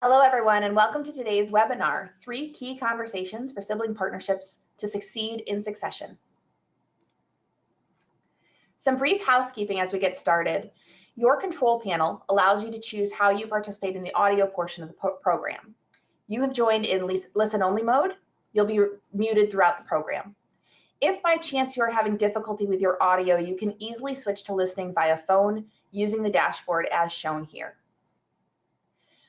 Hello, everyone, and welcome to today's webinar, 3 Key Conversations for Sibling Partnerships to Succeed in Succession. Some brief housekeeping as we get started. Your control panel allows you to choose how you participate in the audio portion of the program. You have joined in listen-only mode. You'll be muted throughout the program. If by chance you are having difficulty with your audio, you can easily switch to listening via phone using the dashboard as shown here.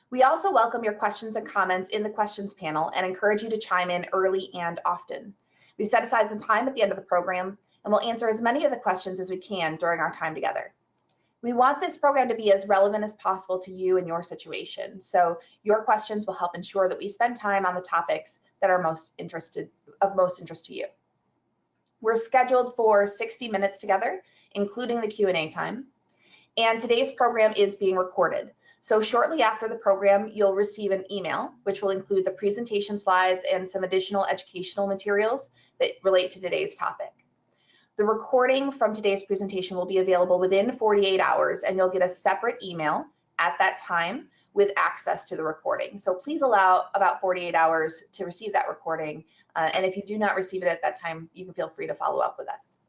We also welcome your questions and comments in the questions panel and encourage you to chime in early and often. We've set aside some time at the end of the program and we'll answer as many of the questions as we can during our time together. We want this program to be as relevant as possible to you and your situation, so your questions will help ensure that we spend time on the topics that are of most interest to you. We're scheduled for 60 minutes together, including the Q&A time, and today's program is being recorded. So shortly after the program, you'll receive an email, which will include the presentation slides and some additional educational materials that relate to today's topic. The recording from today's presentation will be available within 48 hours, and you'll get a separate email at that time with access to the recording. So please allow about 48 hours to receive that recording. And if you do not receive it at that time, you can feel free to follow up with us.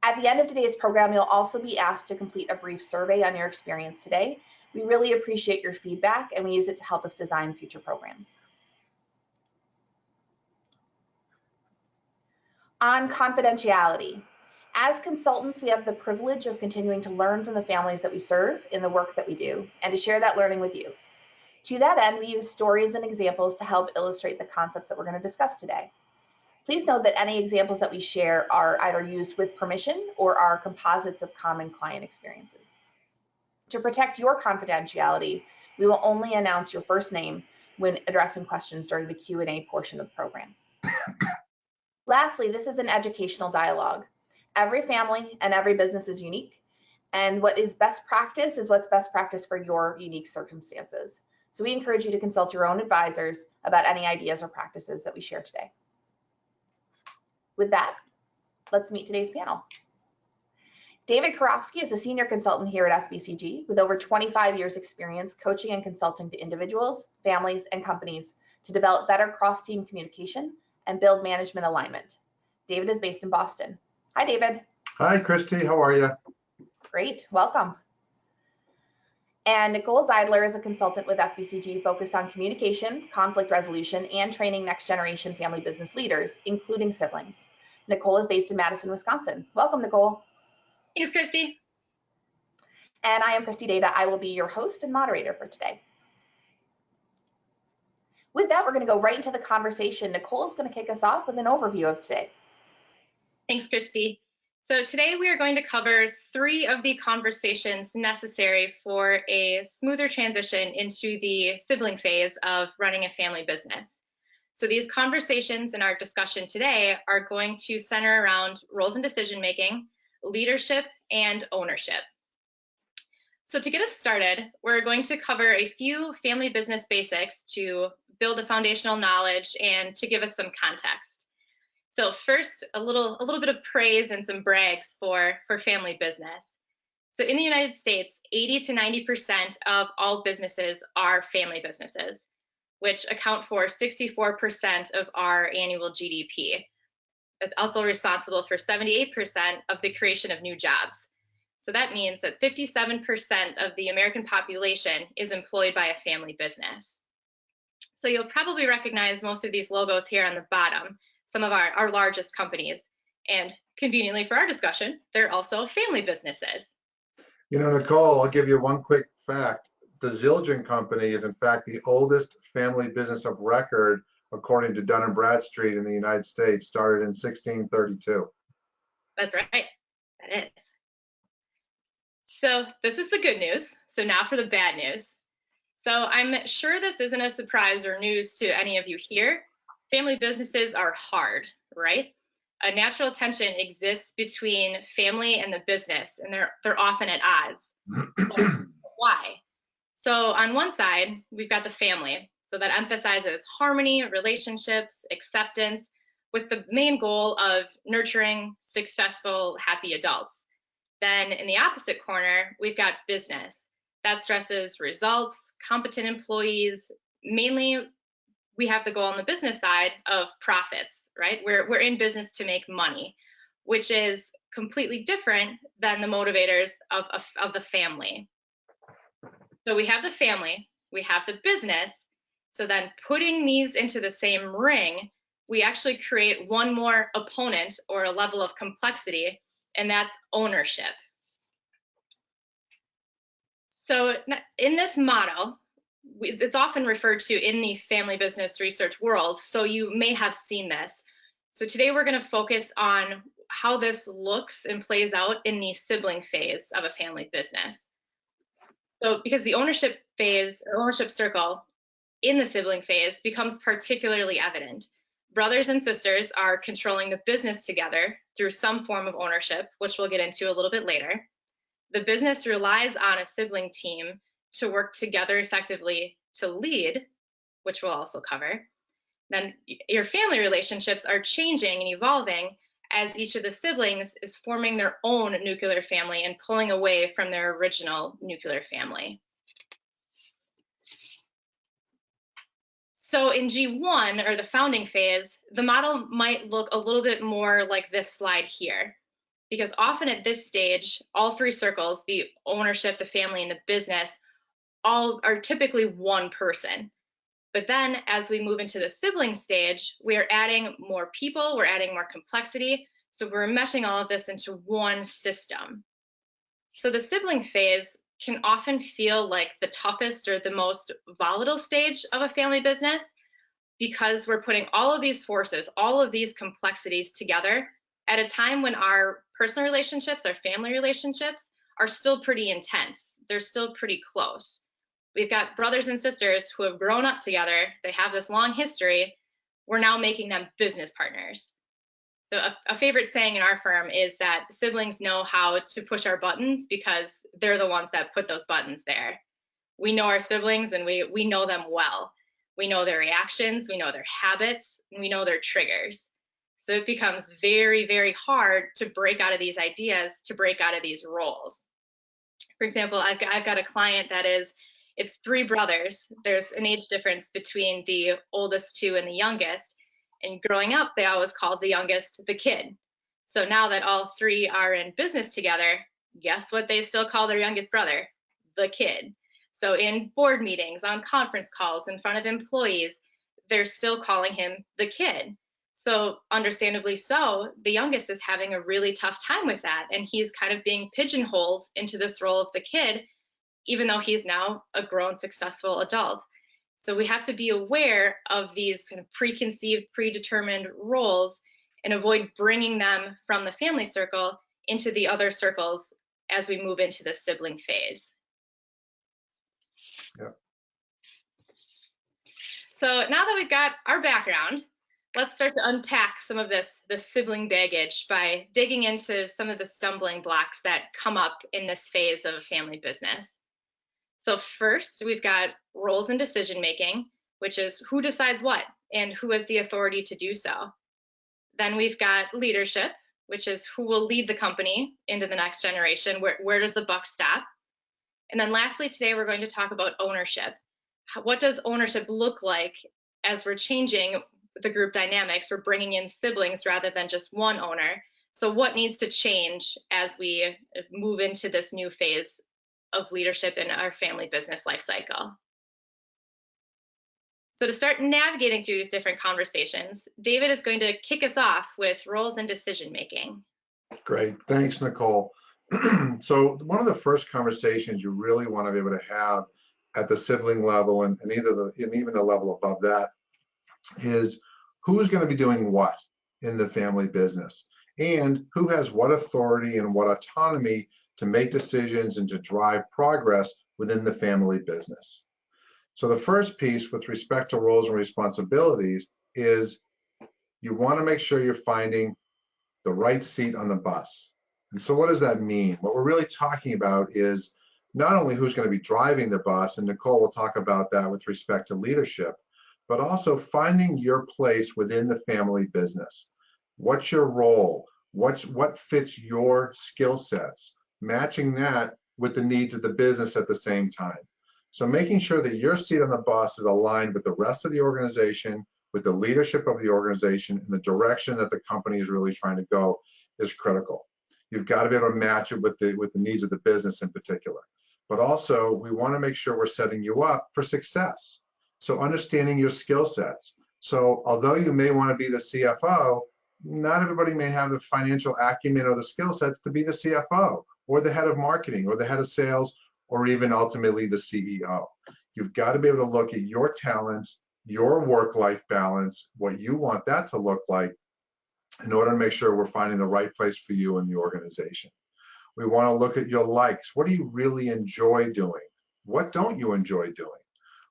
At the end of today's program, you'll also be asked to complete a brief survey on your experience today. We really appreciate your feedback and we use it to help us design future programs. On confidentiality. As consultants, we have the privilege of continuing to learn from the families that we serve in the work that we do and to share that learning with you. To that end, we use stories and examples to help illustrate the concepts that we're going to discuss today. Please note that any examples that we share are either used with permission or are composites of common client experiences. To protect your confidentiality, we will only announce your first name when addressing questions during the Q&A portion of the program. Lastly, this is an educational dialogue. Every family and every business is unique, and what is best practice is what's best practice for your unique circumstances. So we encourage you to consult your own advisors about any ideas or practices that we share today. With that, let's meet today's panel. David Karofsky is a senior consultant here at FBCG with over 25 years experience coaching and consulting to individuals, families, and companies to develop better cross-team communication and build management alignment. David is based in Boston. Hi, David. Hi, Christy. How are you? Great. Welcome. And Nicole Zeidler is a consultant with FBCG focused on communication, conflict resolution, and training next-generation family business leaders, including siblings. Nicole is based in Madison, Wisconsin. Welcome, Nicole. Thanks, Christy. And I am Christy Data. I will be your host and moderator for today. With that, we're going to go right into the conversation. Nicole is going to kick us off with an overview of today. Thanks, Christy. So today we are going to cover 3 of the conversations necessary for a smoother transition into the sibling phase of running a family business. So these conversations in our discussion today are going to center around roles and decision-making, leadership, and ownership. So to get us started, we're going to cover a few family business basics to build the foundational knowledge and to give us some context. So first, a little bit of praise and some brags for family business. So in the United States, 80 to 90% of all businesses are family businesses, which account for 64% of our annual GDP. It's also responsible for 78% of the creation of new jobs. So that means that 57% of the American population is employed by a family business. So you'll probably recognize most of these logos here on the bottom, some of our largest companies. And conveniently for our discussion, they're also family businesses. You know, Nicole, I'll give you one quick fact. The Zildjian Company is in fact the oldest family business of record according to Dun & Bradstreet in the United States, started in 1632. That's right, that is. So this is the good news. So now for the bad news. So I'm sure this isn't a surprise or news to any of you here. Family businesses are hard, right? A natural tension exists between family and the business, and they're often at odds. Why? So on one side, we've got the family. So that emphasizes harmony, relationships, acceptance, with the main goal of nurturing successful, happy adults. Then in the opposite corner, we've got business. That stresses results, competent employees. Mainly, we have the goal on the business side of profits, right? We're in business to make money, which is completely different than the motivators of the family. So we have the family, we have the business. So then putting these into the same ring, we actually create one more opponent or a level of complexity, and that's ownership. So in this model, it's often referred to in the family business research world, so you may have seen this. So today we're going to focus on how this looks and plays out in the sibling phase of a family business. So because the ownership phase, or ownership circle in the sibling phase becomes particularly evident. Brothers and sisters are controlling the business together through some form of ownership, which we'll get into a little bit later. The business relies on a sibling team to work together effectively to lead, which we'll also cover. Then your family relationships are changing and evolving as each of the siblings is forming their own nuclear family and pulling away from their original nuclear family. So in G1, or the founding phase, the model might look a little bit more like this slide here, because often at this stage, all three circles, the ownership, the family, and the business, all are typically one person. But then as we move into the sibling stage, we are adding more people, we're adding more complexity, so we're meshing all of this into one system. So the sibling phase can often feel like the toughest or the most volatile stage of a family business, because we're putting all of these forces, all of these complexities together at a time when our personal relationships, our family relationships are still pretty intense. They're still pretty close. We've got brothers and sisters who have grown up together. They have this long history. We're now making them business partners. So a favorite saying in our firm is that siblings know how to push our buttons because they're the ones that put those buttons there. We know our siblings and we know them well. We know their reactions, we know their habits, and we know their triggers. So it becomes very, very hard to break out of these ideas, to break out of these roles. For example, I've got a client that it's three brothers. There's an age difference between the oldest two and the youngest. And growing up, they always called the youngest the kid. So now that all three are in business together, guess what they still call their youngest brother? The kid. So in board meetings, on conference calls, in front of employees, they're still calling him the kid. So understandably so, the youngest is having a really tough time with that. And he's kind of being pigeonholed into this role of the kid, even though he's now a grown, successful adult. So we have to be aware of these kind of preconceived, predetermined roles and avoid bringing them from the family circle into the other circles as we move into the sibling phase. Yep. So now that we've got our background, let's start to unpack some of this sibling baggage by digging into some of the stumbling blocks that come up in this phase of a family business. So first, we've got roles and decision making, which is who decides what and who has the authority to do so. Then we've got leadership, which is who will lead the company into the next generation. Where does the buck stop? And then lastly, today we're going to talk about ownership. What does ownership look like as we're changing the group dynamics? We're bringing in siblings rather than just one owner. So what needs to change as we move into this new phase of leadership in our family business life cycle? So to start navigating through these different conversations, David is going to kick us off with roles and decision making. Great, thanks, Nicole. So one of the first conversations you really want to be able to have at the sibling level and even the level above that is who's going to be doing what in the family business and who has what authority and what autonomy to make decisions and to drive progress within the family business. So the first piece with respect to roles and responsibilities is you want to make sure you're finding the right seat on the bus. And so what does that mean? What we're really talking about is not only who's going to be driving the bus, and Nicole will talk about that with respect to leadership, but also finding your place within the family business. What's your role? What fits your skill sets? Matching that with the needs of the business at the same time. So making sure that your seat on the bus is aligned with the rest of the organization, with the leadership of the organization, and the direction that the company is really trying to go is critical. You've got to be able to match it with the needs of the business in particular. But also, we want to make sure we're setting you up for success. So understanding your skill sets. So although you may want to be the CFO, not everybody may have the financial acumen or the skill sets to be the CFO or the head of marketing or the head of sales or even ultimately the CEO. You've got to be able to look at your talents, your work-life balance, what you want that to look like in order to make sure we're finding the right place for you in the organization. We want to look at your likes. What do you really enjoy doing? What don't you enjoy doing?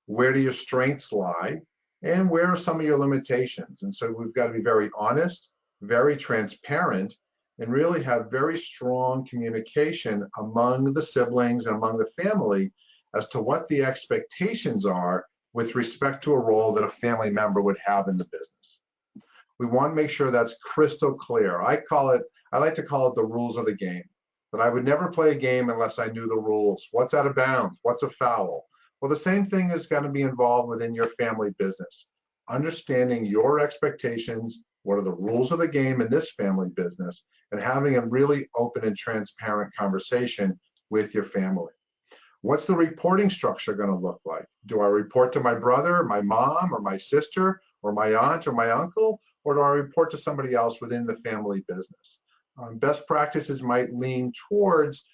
Where do your strengths lie? And where are some of your limitations? And so we've got to be very honest, very transparent, and really have very strong communication among the siblings and among the family as to what the expectations are with respect to a role that a family member would have in the business. We want to make sure that's crystal clear. I like to call it the rules of the game. That I would never play a game unless I knew the rules. What's out of bounds? What's a foul? Well, the same thing is going to be involved within your family business. Understanding your expectations, what are the rules of the game in this family business, and having a really open and transparent conversation with your family. What's the reporting structure going to look like? Do I report to my brother, my mom, or my sister, or my aunt, or my uncle, or do I report to somebody else within the family business? Best practices might lean towards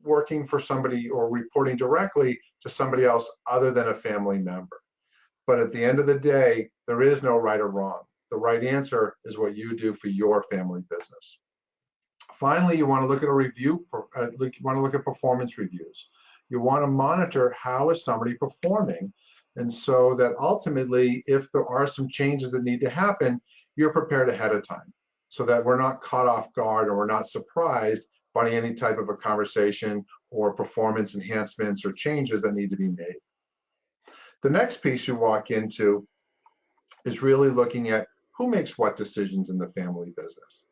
working for somebody or reporting directly to somebody else other than a family member. But at the end of the day, there is no right or wrong. The right answer is what you do for your family business. Finally, you want to look at a review, you want to look at performance reviews. You want to monitor how is somebody performing, and so that ultimately, if there are some changes that need to happen, you're prepared ahead of time, so that we're not caught off guard or we're not surprised by any type of a conversation or performance enhancements or changes that need to be made. The next piece you walk into is really looking at who makes what decisions in the family business.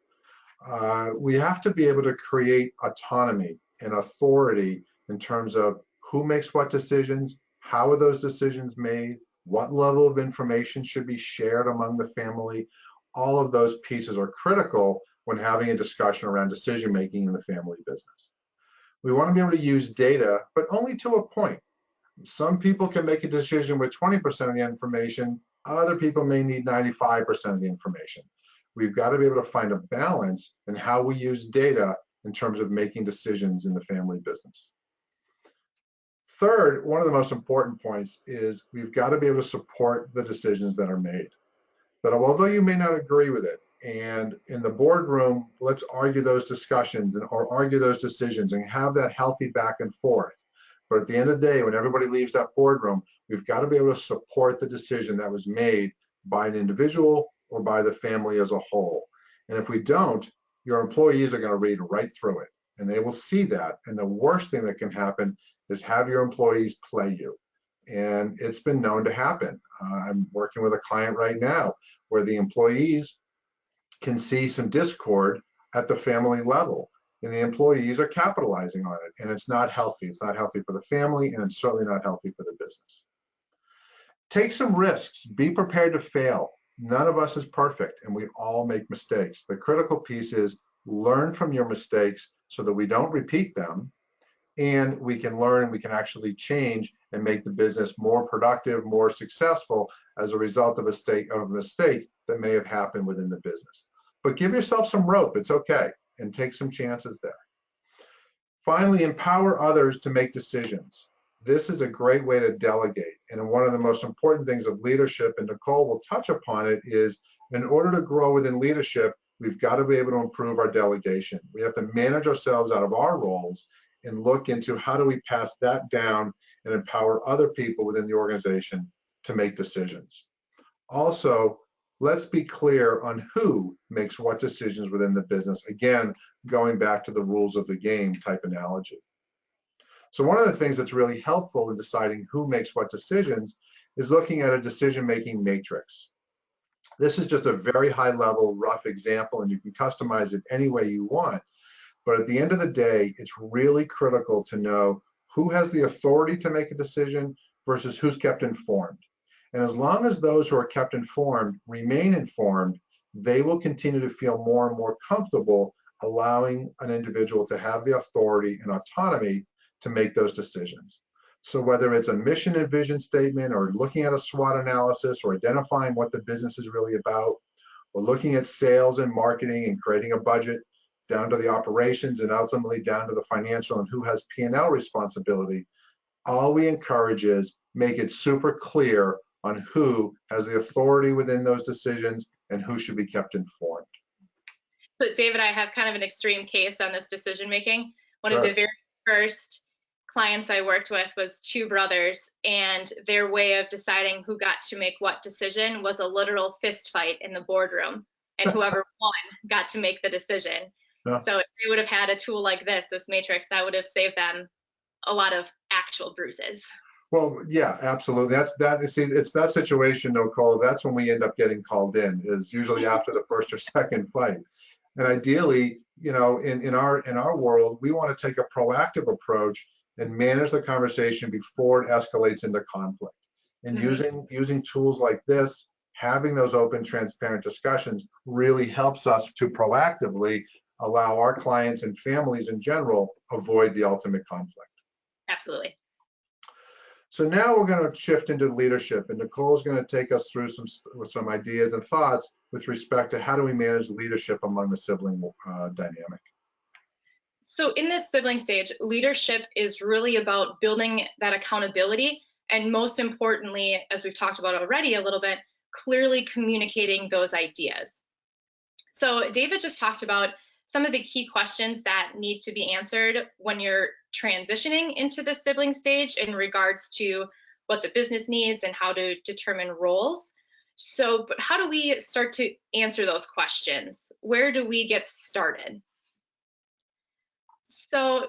We have to be able to create autonomy and authority in terms of who makes what decisions, how are those decisions made, what level of information should be shared among the family. All of those pieces are critical when having a discussion around decision making in the family business. We want to be able to use data, but only to a point. Some people can make a decision with 20% of the information. Other people may need 95% of the information. We've got to be able to find a balance in how we use data in terms of making decisions in the family business. Third, one of the most important points is we've got to be able to support the decisions that are made. That although you may not agree with it, and in the boardroom, let's argue those discussions or argue those decisions and have that healthy back and forth. But at the end of the day, when everybody leaves that boardroom, we've got to be able to support the decision that was made by an individual or by the family as a whole. And if we don't, your employees are going to read right through it, and they will see that. And the worst thing that can happen is have your employees play you. And it's been known to happen. I'm working with a client right now where the employees can see some discord at the family level, and the employees are capitalizing on it, and it's not healthy. It's not healthy for the family, and it's certainly not healthy for the business. Take some risks. Be prepared to fail. None of us is perfect, and we all make mistakes. The critical piece is learn from your mistakes so that we don't repeat them, and we can learn and we can actually change and make the business more productive, more successful as a result of a mistake that may have happened within the business. But give yourself some rope, it's okay, and take some chances there. Finally, empower others to make decisions. This is a great way to delegate. And one of the most important things of leadership, and Nicole will touch upon it, is in order to grow within leadership, we've got to be able to improve our delegation. We have to manage ourselves out of our roles and look into how do we pass that down and empower other people within the organization to make decisions. Also, let's be clear on who makes what decisions within the business. Again, going back to the rules of the game type analogy. So one of the things that's really helpful in deciding who makes what decisions is looking at a decision-making matrix. This is just a very high level, rough example, and you can customize it any way you want. But at the end of the day, it's really critical to know who has the authority to make a decision versus who's kept informed. And as long as those who are kept informed remain informed, they will continue to feel more and more comfortable allowing an individual to have the authority and autonomy to make those decisions. So whether it's a mission and vision statement, or looking at a SWOT analysis, or identifying what the business is really about, or looking at sales and marketing and creating a budget, down to the operations and ultimately down to the financial and who has P&L responsibility, all we encourage is make it super clear on who has the authority within those decisions and who should be kept informed. So David, I have kind of an extreme case on this decision making. One Sure. of the very first clients I worked with was two brothers, and their way of deciding who got to make what decision was a literal fist fight in the boardroom, and whoever won got to make the decision. Yeah. So if they would have had a tool like this matrix, that would have saved them a lot of actual bruises. Well, yeah, absolutely. See, it's that situation, Nicole, that's when we end up getting called in, is usually after the first or second fight. And ideally, you know, in our world, we want to take a proactive approach and manage the conversation before it escalates into conflict. And using tools like this, having those open, transparent discussions really helps us to proactively allow our clients and families in general avoid the ultimate conflict. Absolutely. So now we're going to shift into leadership, and Nicole's going to take us through some ideas and thoughts with respect to how do we manage leadership among the sibling dynamic. So in this sibling stage, leadership is really about building that accountability, and most importantly, as we've talked about already a little bit, clearly communicating those ideas. So David just talked about some of the key questions that need to be answered when you're transitioning into the sibling stage in regards to what the business needs and how to determine roles. So, but how do we start to answer those questions? Where do we get started? So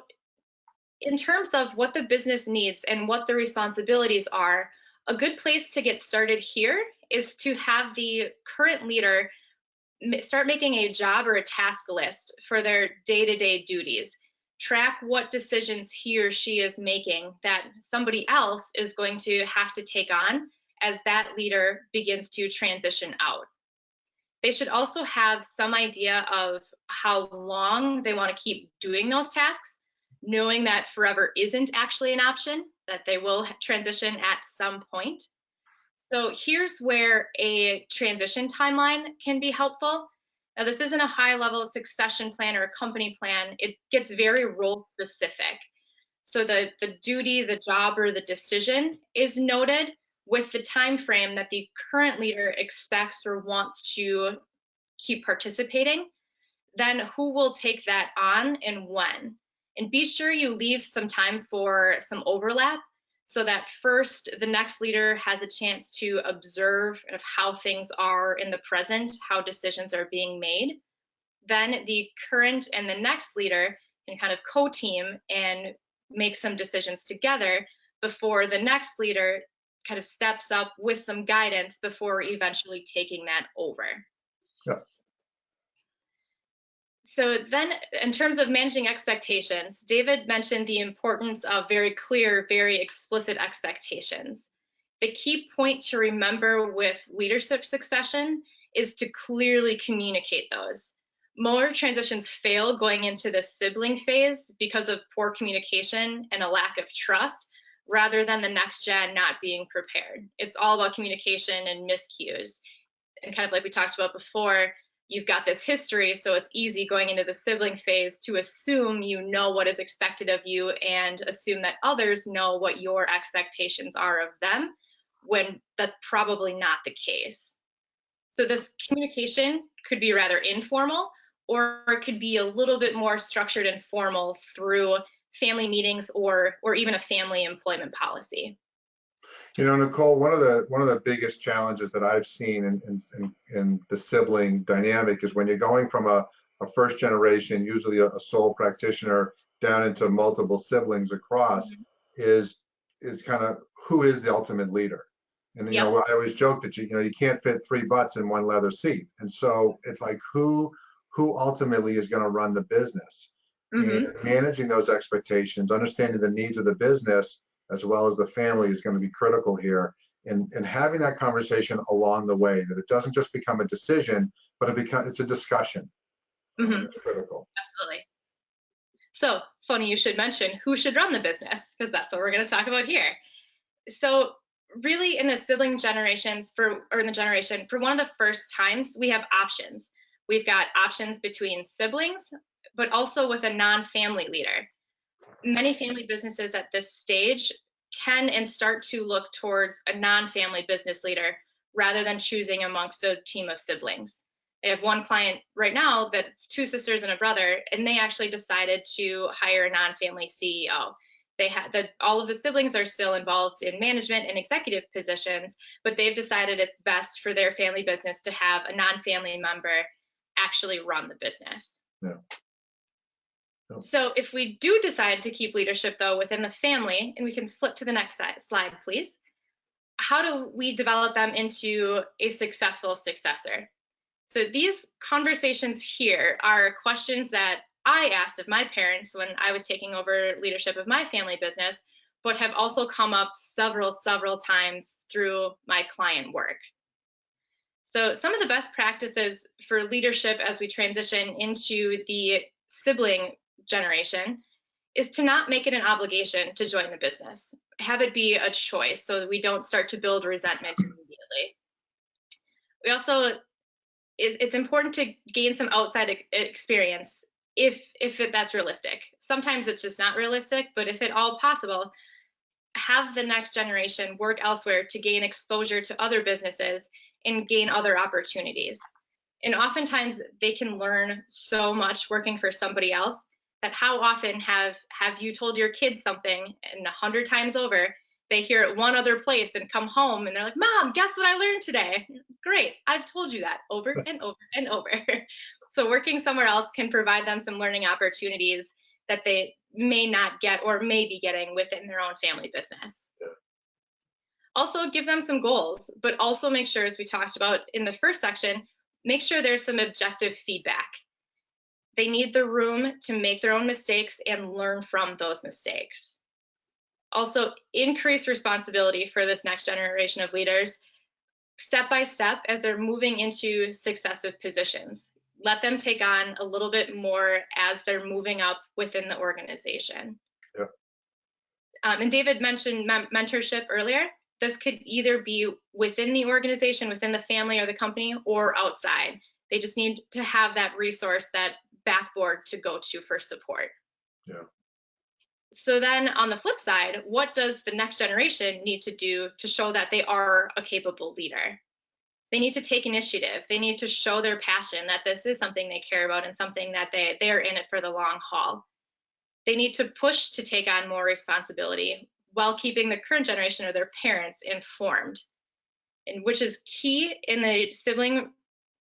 in terms of what the business needs and what the responsibilities are, a good place to get started here is to have the current leader start making a job or a task list for their day-to-day duties. Track what decisions he or she is making that somebody else is going to have to take on as that leader begins to transition out. They should also have some idea of how long they want to keep doing those tasks, knowing that forever isn't actually an option, that they will transition at some point. So here's where a transition timeline can be helpful. Now, this isn't a high-level succession plan or a company plan. It gets very role-specific. So the duty, the job, or the decision is noted with the time frame that the current leader expects or wants to keep participating. Then who will take that on and when? And be sure you leave some time for some overlap, so that first, the next leader has a chance to observe of how things are in the present, how decisions are being made. Then the current and the next leader can kind of co-team and make some decisions together before the next leader kind of steps up with some guidance before eventually taking that over. Yeah. So then, in terms of managing expectations, David mentioned the importance of very clear, very explicit expectations. The key point to remember with leadership succession is to clearly communicate those. More transitions fail going into the sibling phase because of poor communication and a lack of trust, rather than the next gen not being prepared. It's all about communication and miscues. And kind of like we talked about before, you've got this history, so it's easy going into the sibling phase to assume you know what is expected of you and assume that others know what your expectations are of them, when that's probably not the case. So this communication could be rather informal, or it could be a little bit more structured and formal through family meetings or even a family employment policy. You know, Nicole, one of the biggest challenges that I've seen in the sibling dynamic is when you're going from a first generation, usually a sole practitioner, down into multiple siblings across, is kind of who is the ultimate leader. And you know, I always joke that you can't fit 3 butts in 1 leather seat, and so it's like who ultimately is going to run the business. And managing those expectations, understanding the needs of the business as well as the family is going to be critical here. And having that conversation along the way, that it doesn't just become a decision, but it's a discussion. It's critical. Absolutely. So funny you should mention who should run the business, because that's what we're going to talk about here. So really in the sibling generations for one of the first times, we have options. We've got options between siblings, but also with a non-family leader. Many family businesses at this stage can and start to look towards a non-family business leader rather than choosing amongst a team of siblings. I have one client right now that's 2 sisters and a brother, and they actually decided to hire a non-family CEO. They had all of the siblings are still involved in management and executive positions, but they've decided it's best for their family business to have a non-family member actually run the business. Yeah. So if we do decide to keep leadership though within the family, and we can flip to the next slide, please. How do we develop them into a successful successor? So these conversations here are questions that I asked of my parents when I was taking over leadership of my family business, but have also come up several times through my client work. So some of the best practices for leadership as we transition into the sibling generation is to not make it an obligation to join the business. Have it be a choice so that we don't start to build resentment immediately. We also, it's important to gain some outside experience if that's realistic. Sometimes it's just not realistic, but if at all possible, have the next generation work elsewhere to gain exposure to other businesses and gain other opportunities. And oftentimes they can learn so much working for somebody else that how often have you told your kids something and 100 times over, they hear it one other place and come home and they're like, Mom, guess what I learned today? Great, I've told you that over and over and over. So working somewhere else can provide them some learning opportunities that they may not get or may be getting within their own family business. Yeah. Also give them some goals, but also make sure, as we talked about in the first section, make sure there's some objective feedback. They need the room to make their own mistakes and learn from those mistakes. Also, increase responsibility for this next generation of leaders step by step as they're moving into successive positions. Let them take on a little bit more as they're moving up within the organization. Yep. And David mentioned mentorship earlier. This could either be within the organization, within the family or the company, or outside. They just need to have that resource, that backboard to go to for support. Yeah. So then on the flip side, what does the next generation need to do to show that they are a capable leader? They need to take initiative. They need to show their passion that this is something they care about and something that they are in it for the long haul. They need to push to take on more responsibility while keeping the current generation or their parents informed, and which is key in the sibling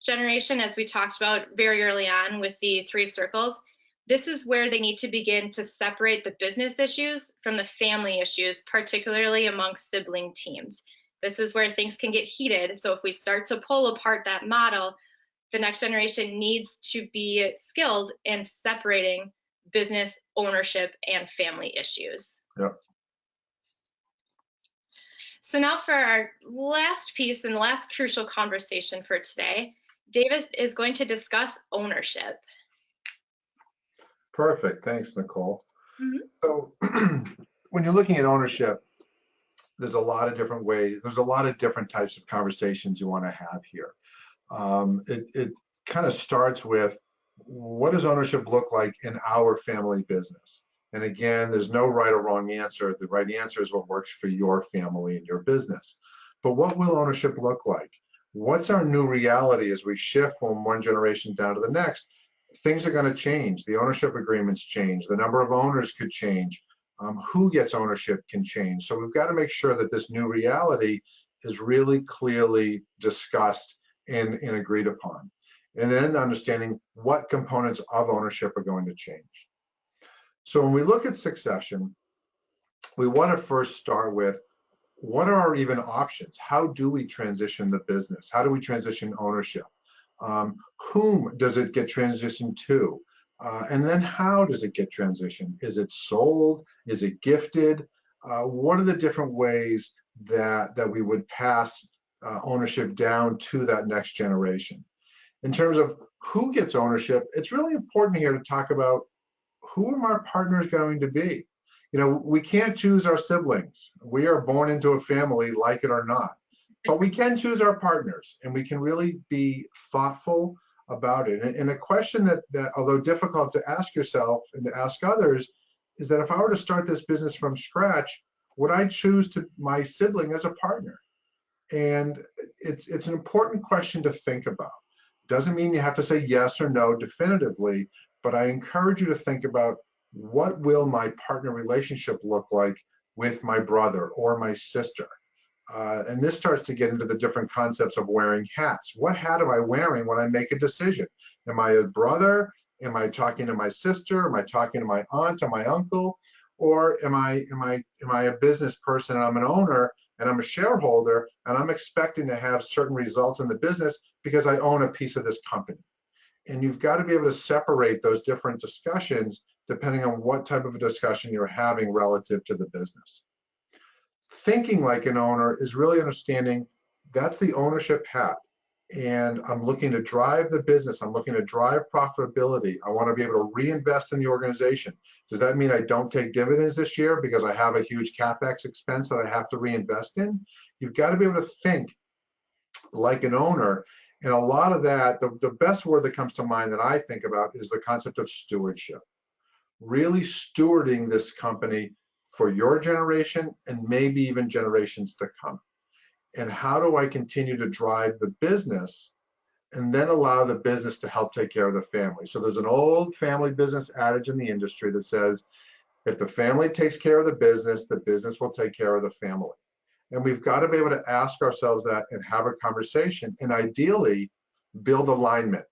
generation, as we talked about very early on with the 3 circles. This is where they need to begin to separate the business issues from the family issues, particularly amongst sibling teams. This is where things can get heated. So if we start to pull apart that model, the next generation needs to be skilled in separating business ownership and family issues. Yep. So now for our last piece and last crucial conversation for today, David is going to discuss ownership. Perfect. Thanks, Nicole. Mm-hmm. So when you're looking at ownership, there's a lot of different ways. There's a lot of different types of conversations you want to have here. It kind of starts with, what does ownership look like in our family business? And again, there's no right or wrong answer. The right answer is what works for your family and your business. But what will ownership look like? What's our new reality as we shift from one generation down to the next? Things are going to change. The ownership agreements change. The number of owners could change. Who gets ownership can change. So we've got to make sure that this new reality is really clearly discussed and agreed upon. And then understanding what components of ownership are going to change. So when we look at succession, we want to first start with, what are our even options? How do we transition the business? How do we transition ownership? Whom does it get transitioned to? And then how does it get transitioned? Is it sold? Is it gifted? What are the different ways that we would pass ownership down to that next generation? In terms of who gets ownership, it's really important here to talk about who are our partners going to be. You know, we can't choose our siblings. We are born into a family, like it or not. But we can choose our partners, and we can really be thoughtful about it. And a question that, although difficult to ask yourself and to ask others, is that if I were to start this business from scratch, would I choose my sibling as a partner? And it's an important question to think about. Doesn't mean you have to say yes or no definitively, but I encourage you to think about, what will my partner relationship look like with my brother or my sister? And this starts to get into the different concepts of wearing hats. What hat am I wearing when I make a decision? Am I a brother? Am I talking to my sister? Am I talking to my aunt or my uncle? Or am I a business person and I'm an owner and I'm a shareholder and I'm expecting to have certain results in the business because I own a piece of this company? And you've got to be able to separate those different discussions depending on what type of a discussion you're having relative to the business. Thinking like an owner is really understanding that's the ownership hat. And I'm looking to drive the business. I'm looking to drive profitability. I want to be able to reinvest in the organization. Does that mean I don't take dividends this year because I have a huge CapEx expense that I have to reinvest in? You've got to be able to think like an owner. And a lot of that, the best word that comes to mind that I think about is the concept of stewardship. Really stewarding this company for your generation and maybe even generations to come. And how do I continue to drive the business and then allow the business to help take care of the family? So there's an old family business adage in the industry that says, if the family takes care of the business will take care of the family. And we've got to be able to ask ourselves that and have a conversation, and ideally build alignment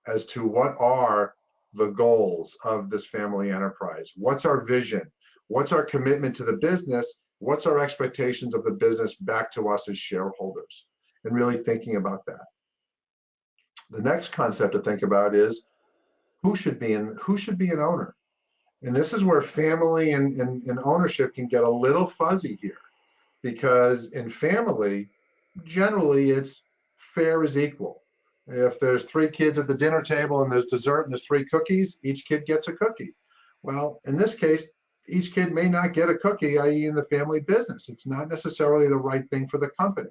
as to what are the goals of this family enterprise. What's our vision? What's our commitment to the business? What's our expectations of the business back to us as shareholders? And really thinking about that. The next concept to think about is who should be an owner? And this is where family and ownership can get a little fuzzy here, because in family, generally it's fair is equal. If there's 3 kids at the dinner table and there's dessert and there's 3 cookies, each kid gets a cookie. Well, in this case, each kid may not get a cookie, i.e. in the family business. It's not necessarily the right thing for the company.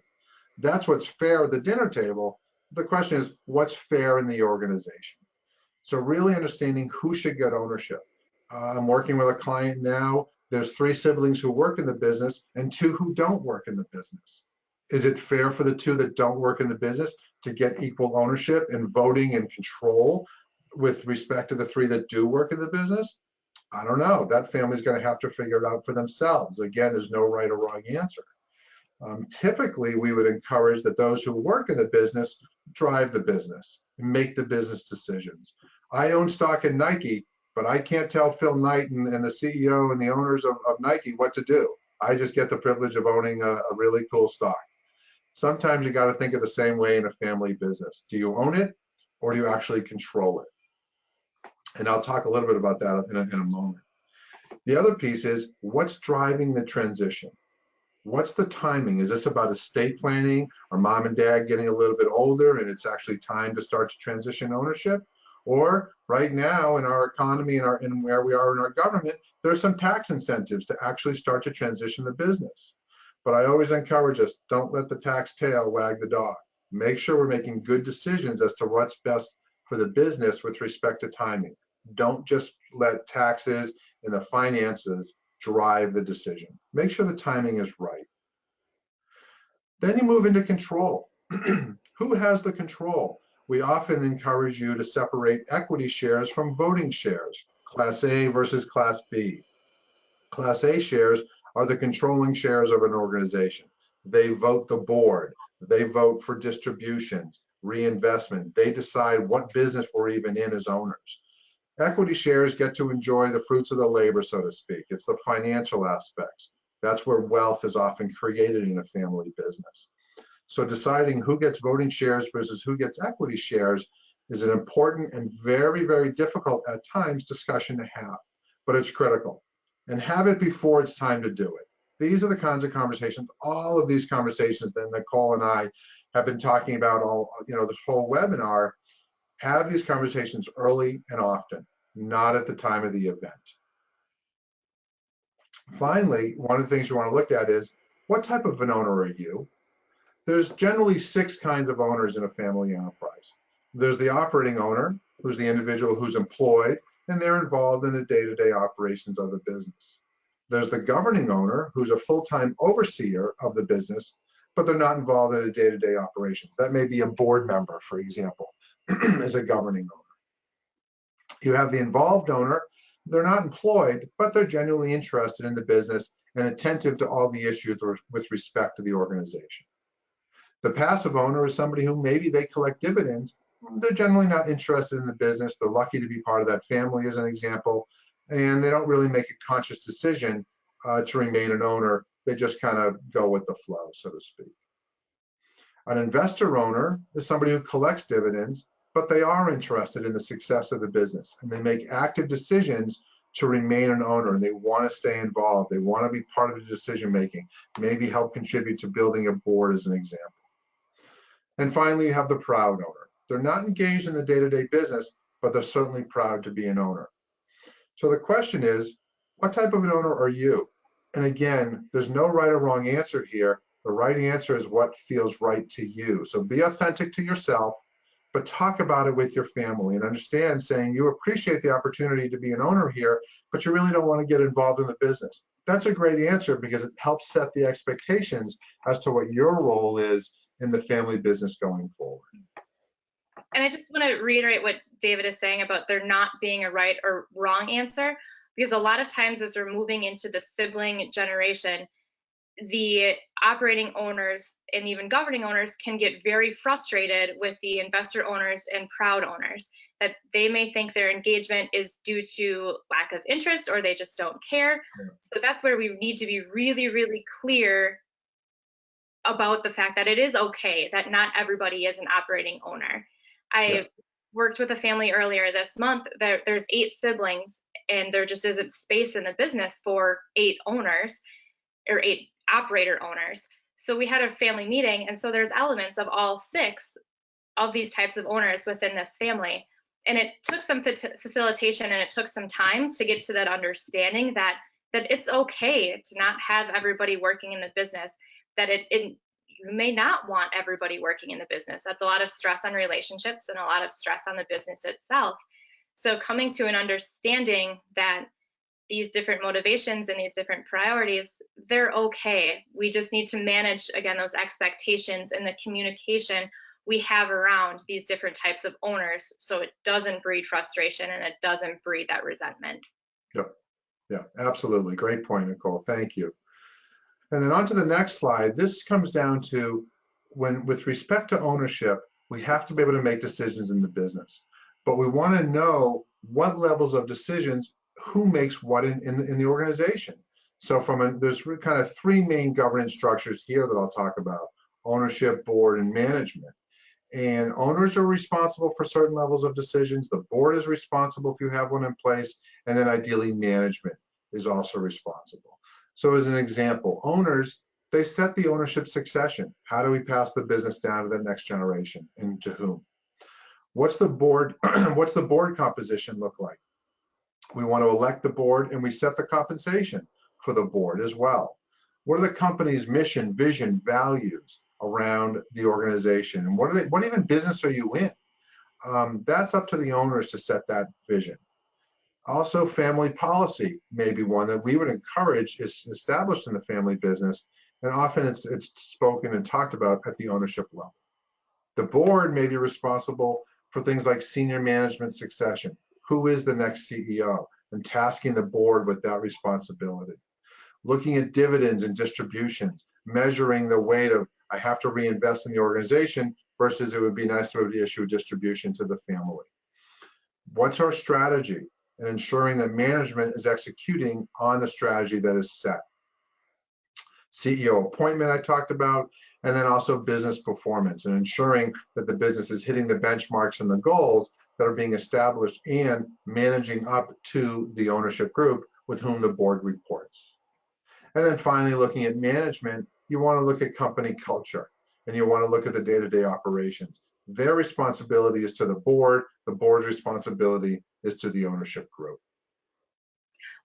That's what's fair at the dinner table. The question is, what's fair in the organization? So really understanding who should get ownership. I'm working with a client now. There's 3 siblings who work in the business and 2 who don't work in the business. Is it fair for the 2 that don't work in the business to get equal ownership and voting and control with respect to the 3 that do work in the business? I don't know. That family's going to have to figure it out for themselves. Again, there's no right or wrong answer. Typically, we would encourage that those who work in the business drive the business, make the business decisions. I own stock in Nike, but I can't tell Phil Knight and the CEO and the owners of Nike what to do. I just get the privilege of owning a really cool stock. Sometimes you got to think of the same way in a family business. Do you own it or do you actually control it? And I'll talk a little bit about that in a moment. The other piece is, what's driving the transition? What's the timing? Is this about estate planning? Are mom and dad getting a little bit older and it's actually time to start to transition ownership? Or right now in our economy and where we are in our government, there's some tax incentives to actually start to transition the business. But I always encourage us, don't let the tax tail wag the dog. Make sure we're making good decisions as to what's best for the business with respect to timing. Don't just let taxes and the finances drive the decision. Make sure the timing is right. Then you move into control. Who has the control? We often encourage you to separate equity shares from voting shares, Class A versus Class B. Class A shares are the controlling shares of an organization. They vote the board. They vote for distributions, reinvestment. They decide what business we're even in as owners. Equity shares get to enjoy the fruits of the labor, so to speak. It's the financial aspects. That's where wealth is often created in a family business. So deciding who gets voting shares versus who gets equity shares is an important and very, very difficult at times discussion to have, but it's critical. And have it before it's time to do it. These are the kinds of conversations, all of these conversations that Nicole and I have been talking about all, this whole webinar. Have these conversations early and often, not at the time of the event. Finally, one of the things you want to look at is, what type of an owner are you? There's generally 6 kinds of owners in a family enterprise. There's the operating owner, who's the individual who's employed, and they're involved in the day-to-day operations of the business. There's the governing owner, who's a full-time overseer of the business, but they're not involved in the day-to-day operations. That may be a board member, for example, as a governing owner. You have the involved owner. They're not employed, but they're genuinely interested in the business and attentive to all the issues with respect to the organization. The passive owner is somebody who maybe they collect dividends. They're generally not interested in the business. They're lucky to be part of that family, as an example, and they don't really make a conscious decision to remain an owner. They just kind of go with the flow, so to speak. An investor owner is somebody who collects dividends, but they are interested in the success of the business, and they make active decisions to remain an owner, and they want to stay involved. They want to be part of the decision making, maybe help contribute to building a board, as an example. And finally, you have the proud owner. They're not engaged in the day-to-day business, but they're certainly proud to be an owner. So the question is, what type of an owner are you? And again, there's no right or wrong answer here. The right answer is what feels right to you. So be authentic to yourself, but talk about it with your family and understand, saying you appreciate the opportunity to be an owner here, but you really don't want to get involved in the business. That's a great answer because it helps set the expectations as to what your role is in the family business going forward. And I just want to reiterate what David is saying about there not being a right or wrong answer, because a lot of times as we're moving into the sibling generation, the operating owners and even governing owners can get very frustrated with the investor owners and proud owners, that they may think their engagement is due to lack of interest or they just don't care. So that's where we need to be really, really clear about the fact that it is okay that not everybody is an operating owner. I worked with a family earlier this month. There's 8 siblings, and there just isn't space in the business for 8 owners or 8 operator owners. So we had a family meeting, and so there's elements of all 6 of these types of owners within this family. And it took some facilitation, and it took some time to get to that understanding that it's okay to not have everybody working in the business, that you may not want everybody working in the business. That's a lot of stress on relationships and a lot of stress on the business itself. So coming to an understanding that these different motivations and these different priorities, they're okay. We just need to manage, again, those expectations and the communication we have around these different types of owners so it doesn't breed frustration and it doesn't breed that resentment. Yep. Yeah, absolutely. Great point, Nicole. Thank you. And then on to the next slide. This comes down to with respect to ownership, we have to be able to make decisions in the business, but we want to know what levels of decisions, who makes what in the organization. So there's kind of 3 main governance structures here that I'll talk about: ownership, board, and management. And owners are responsible for certain levels of decisions. The board is responsible if you have one in place, and then ideally management is also responsible. So as an example, owners, they set the ownership succession. How do we pass the business down to the next generation, and to whom? What's the board composition look like? We want to elect the board, and we set the compensation for the board as well. What are the company's mission, vision, values around the organization? And what even business are you in? That's up to the owners to set that vision. Also, family policy may be one that we would encourage is established in the family business, and often it's spoken and talked about at the ownership level. The board may be responsible for things like senior management succession. Who is the next CEO? And tasking the board with that responsibility. Looking at dividends and distributions, measuring the weight of, I have to reinvest in the organization versus it would be nice to issue a distribution to the family. What's our strategy? And ensuring that management is executing on the strategy that is set. CEO appointment I talked about, and then also business performance and ensuring that the business is hitting the benchmarks and the goals that are being established and managing up to the ownership group with whom the board reports. And then finally, looking at management, you want to look at company culture and you want to look at the day-to-day operations. Their responsibility is to the board's responsibility is to the ownership group.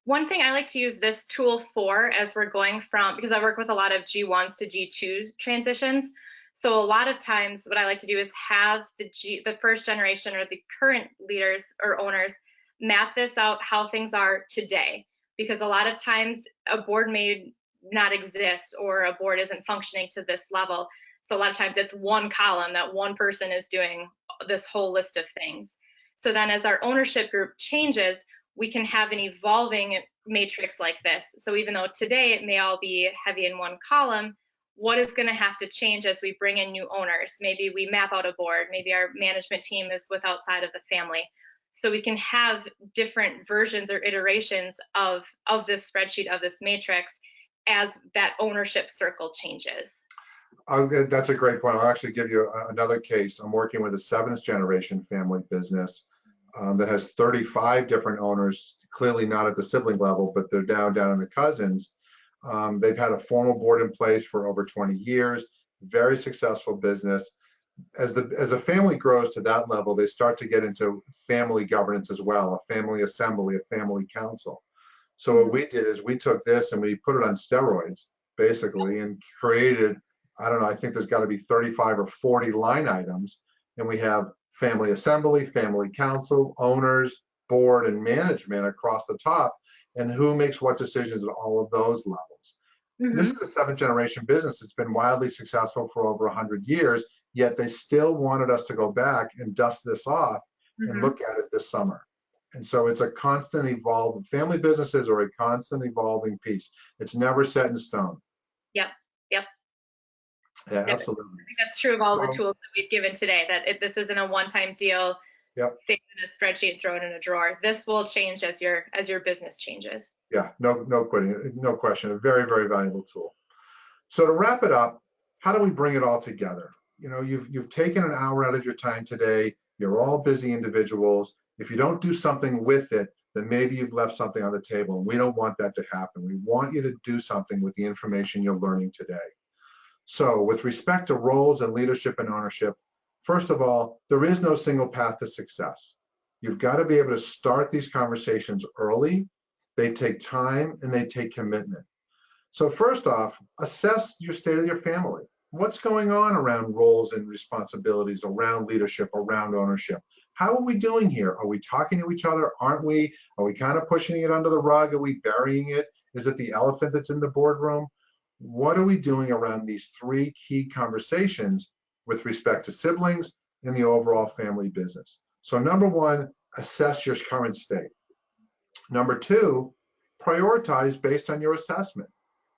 One thing I like to use this tool for as we're going from, because I work with a lot of G1s to G2 transitions. So a lot of times what I like to do is have the first generation or the current leaders or owners map this out how things are today. Because a lot of times a board may not exist or a board isn't functioning to this level. So a lot of times it's one column that one person is doing this whole list of things. So then as our ownership group changes, we can have an evolving matrix like this. So even though today it may all be heavy in one column, what is going to have to change as we bring in new owners? Maybe we map out a board, maybe our management team is with outside of the family. So we can have different versions or iterations of this spreadsheet, of this matrix, as that ownership circle changes. That's a great point. I'll actually give you another case. I'm working with a 7th generation family business that has 35 different owners, clearly not at the sibling level, but they're down in the cousins. They've had a formal board in place for over 20 years, very successful business. As a family grows to that level, they start to get into family governance as well, a family assembly, a family council. So what we did is we took this and we put it on steroids, basically, and created, I don't know, I think there's got to be 35 or 40 line items. And we have family assembly, family council, owners, board, and management across the top, and who makes what decisions at all of those levels. This is a 7th generation business. It's been wildly successful for over 100 years, yet they still wanted us to go back and dust this off and look at it this summer. And so it's a constant evolving, family businesses are a constant evolving piece. It's never set in stone. Yep. Yeah, Yep. absolutely. I think that's true of all the tools that we've given today, that this isn't a one-time deal, save in a spreadsheet, throw it in a drawer. This will change as your business changes. Yeah, no question. A very, very valuable tool. So to wrap it up, how do we bring it all together? You know, you've taken an hour out of your time today. You're all busy individuals. If you don't do something with it, then maybe you've left something on the table, and we don't want that to happen. We want you to do something with the information you're learning today. So with respect to roles and leadership and ownership, first of all, there is no single path to success. You've got to be able to start these conversations early. They take time and they take commitment. So first off, assess your state of your family. What's going on around roles and responsibilities, around leadership, around ownership? How are we doing here? Are we talking to each other? Aren't we? Are we kind of pushing it under the rug? Are we burying it? Is it the elephant that's in the boardroom? What are we doing around these 3 key conversations with respect to siblings and the overall family business? So number 1, assess your current state. Number 2, prioritize based on your assessment.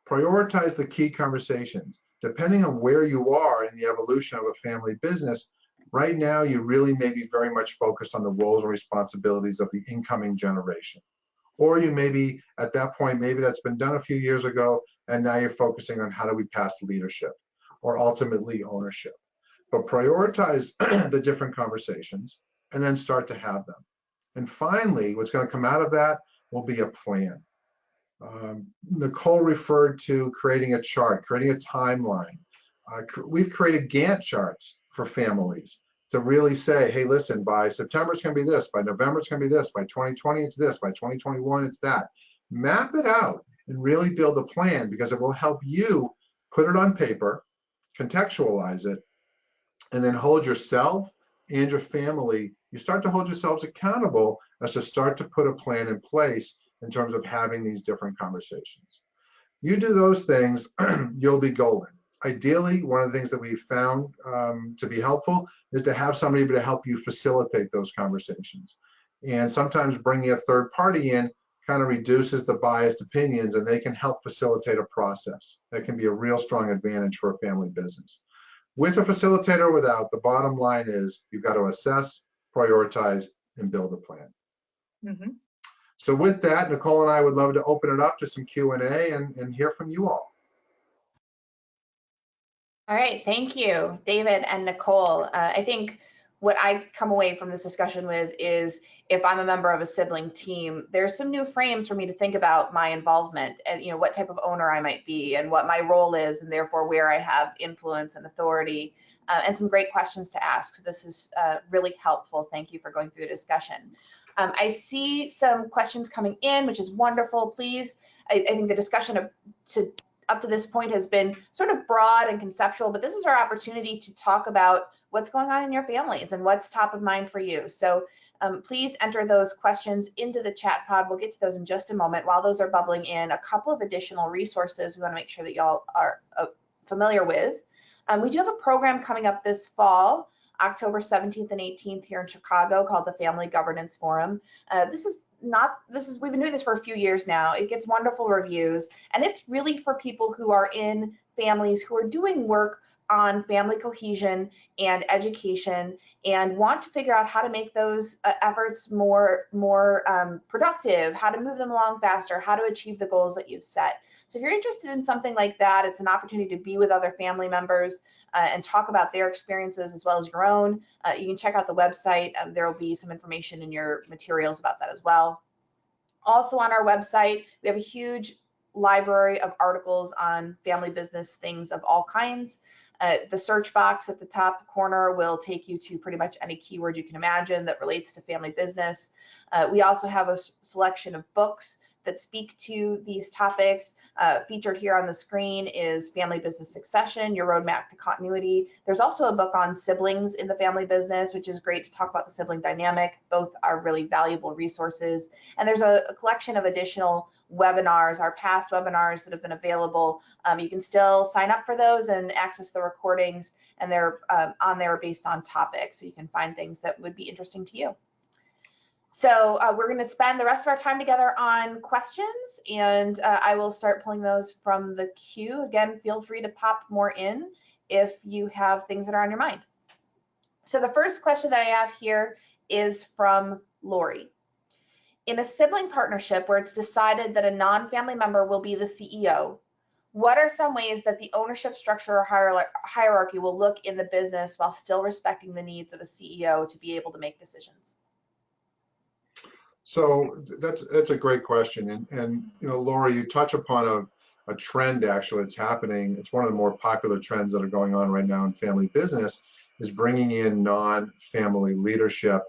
Prioritize the key conversations. Depending on where you are in the evolution of a family business, right now you really may be very much focused on the roles and responsibilities of the incoming generation. Or you may be at that point, maybe that's been done a few years ago, and now you're focusing on how do we pass leadership or ultimately ownership. But prioritize the different conversations and then start to have them. And finally, what's going to come out of that will be a plan. Nicole referred to creating a chart, creating a timeline. We've created Gantt charts for families to really say, hey, listen, by September it's going to be this, by November it's going to be this, by 2020 it's this, by 2021 it's that. Map it out and really build a plan, because it will help you put it on paper, contextualize it, and then hold yourself and your family. You start to hold yourselves accountable as to start to put a plan in place in terms of having these different conversations. You do those things, you'll be golden. Ideally, one of the things that we've found to be helpful is to have somebody to help you facilitate those conversations. And sometimes bringing a third party in kind of reduces the biased opinions, and they can help facilitate a process. That can be a real strong advantage for a family business. With a facilitator or without, the bottom line is you've got to assess, prioritize, and build a plan. So with that, Nicole and I would love to open it up to some Q&A and hear from you all. All right, thank you, David and Nicole. I think what I come away from this discussion with is if I'm a member of a sibling team, there's some new frames for me to think about my involvement and what type of owner I might be and what my role is and therefore where I have influence and authority and some great questions to ask. So this is really helpful. Thank you for going through the discussion. I see some questions coming in, which is wonderful. Please, I think the discussion up to this point has been sort of broad and conceptual, but this is our opportunity to talk about what's going on in your families and what's top of mind for you. So please enter those questions into the chat pod. We'll get to those in just a moment. While those are bubbling in, a couple of additional resources we want to make sure that y'all are familiar with. We do have a program coming up this fall, October 17th and 18th here in Chicago, called the Family Governance Forum. We've been doing this for a few years now. It gets wonderful reviews, and it's really for people who are in families who are doing work on family cohesion and education and want to figure out how to make those efforts more productive, how to move them along faster, how to achieve the goals that you've set. So if you're interested in something like that, it's an opportunity to be with other family members and talk about their experiences as well as your own. You can check out the website. There will be some information in your materials about that as well. Also on our website, we have a huge library of articles on family business things of all kinds. The search box at the top corner will take you to pretty much any keyword you can imagine that relates to family business. We also have a selection of books that speak to these topics. Featured here on the screen is Family Business Succession, Your Roadmap to Continuity. There's also a book on siblings in the family business, which is great to talk about the sibling dynamic. Both are really valuable resources. And there's a collection of additional webinars, our past webinars that have been available. You can still sign up for those and access the recordings, and they're on there based on topics, so you can find things that would be interesting to you. So we're going to spend the rest of our time together on questions, and I will start pulling those from the queue. Again, feel free to pop more in if you have things that are on your mind. So the first question that I have here is from Lori. In a sibling partnership where it's decided that a non-family member will be the CEO, what are some ways that the ownership structure or hierarchy will look in the business while still respecting the needs of a CEO to be able to make decisions? So that's a great question, and Laura, you touch upon a trend actually that's happening. It's one of the more popular trends that are going on right now in family business is bringing in non-family leadership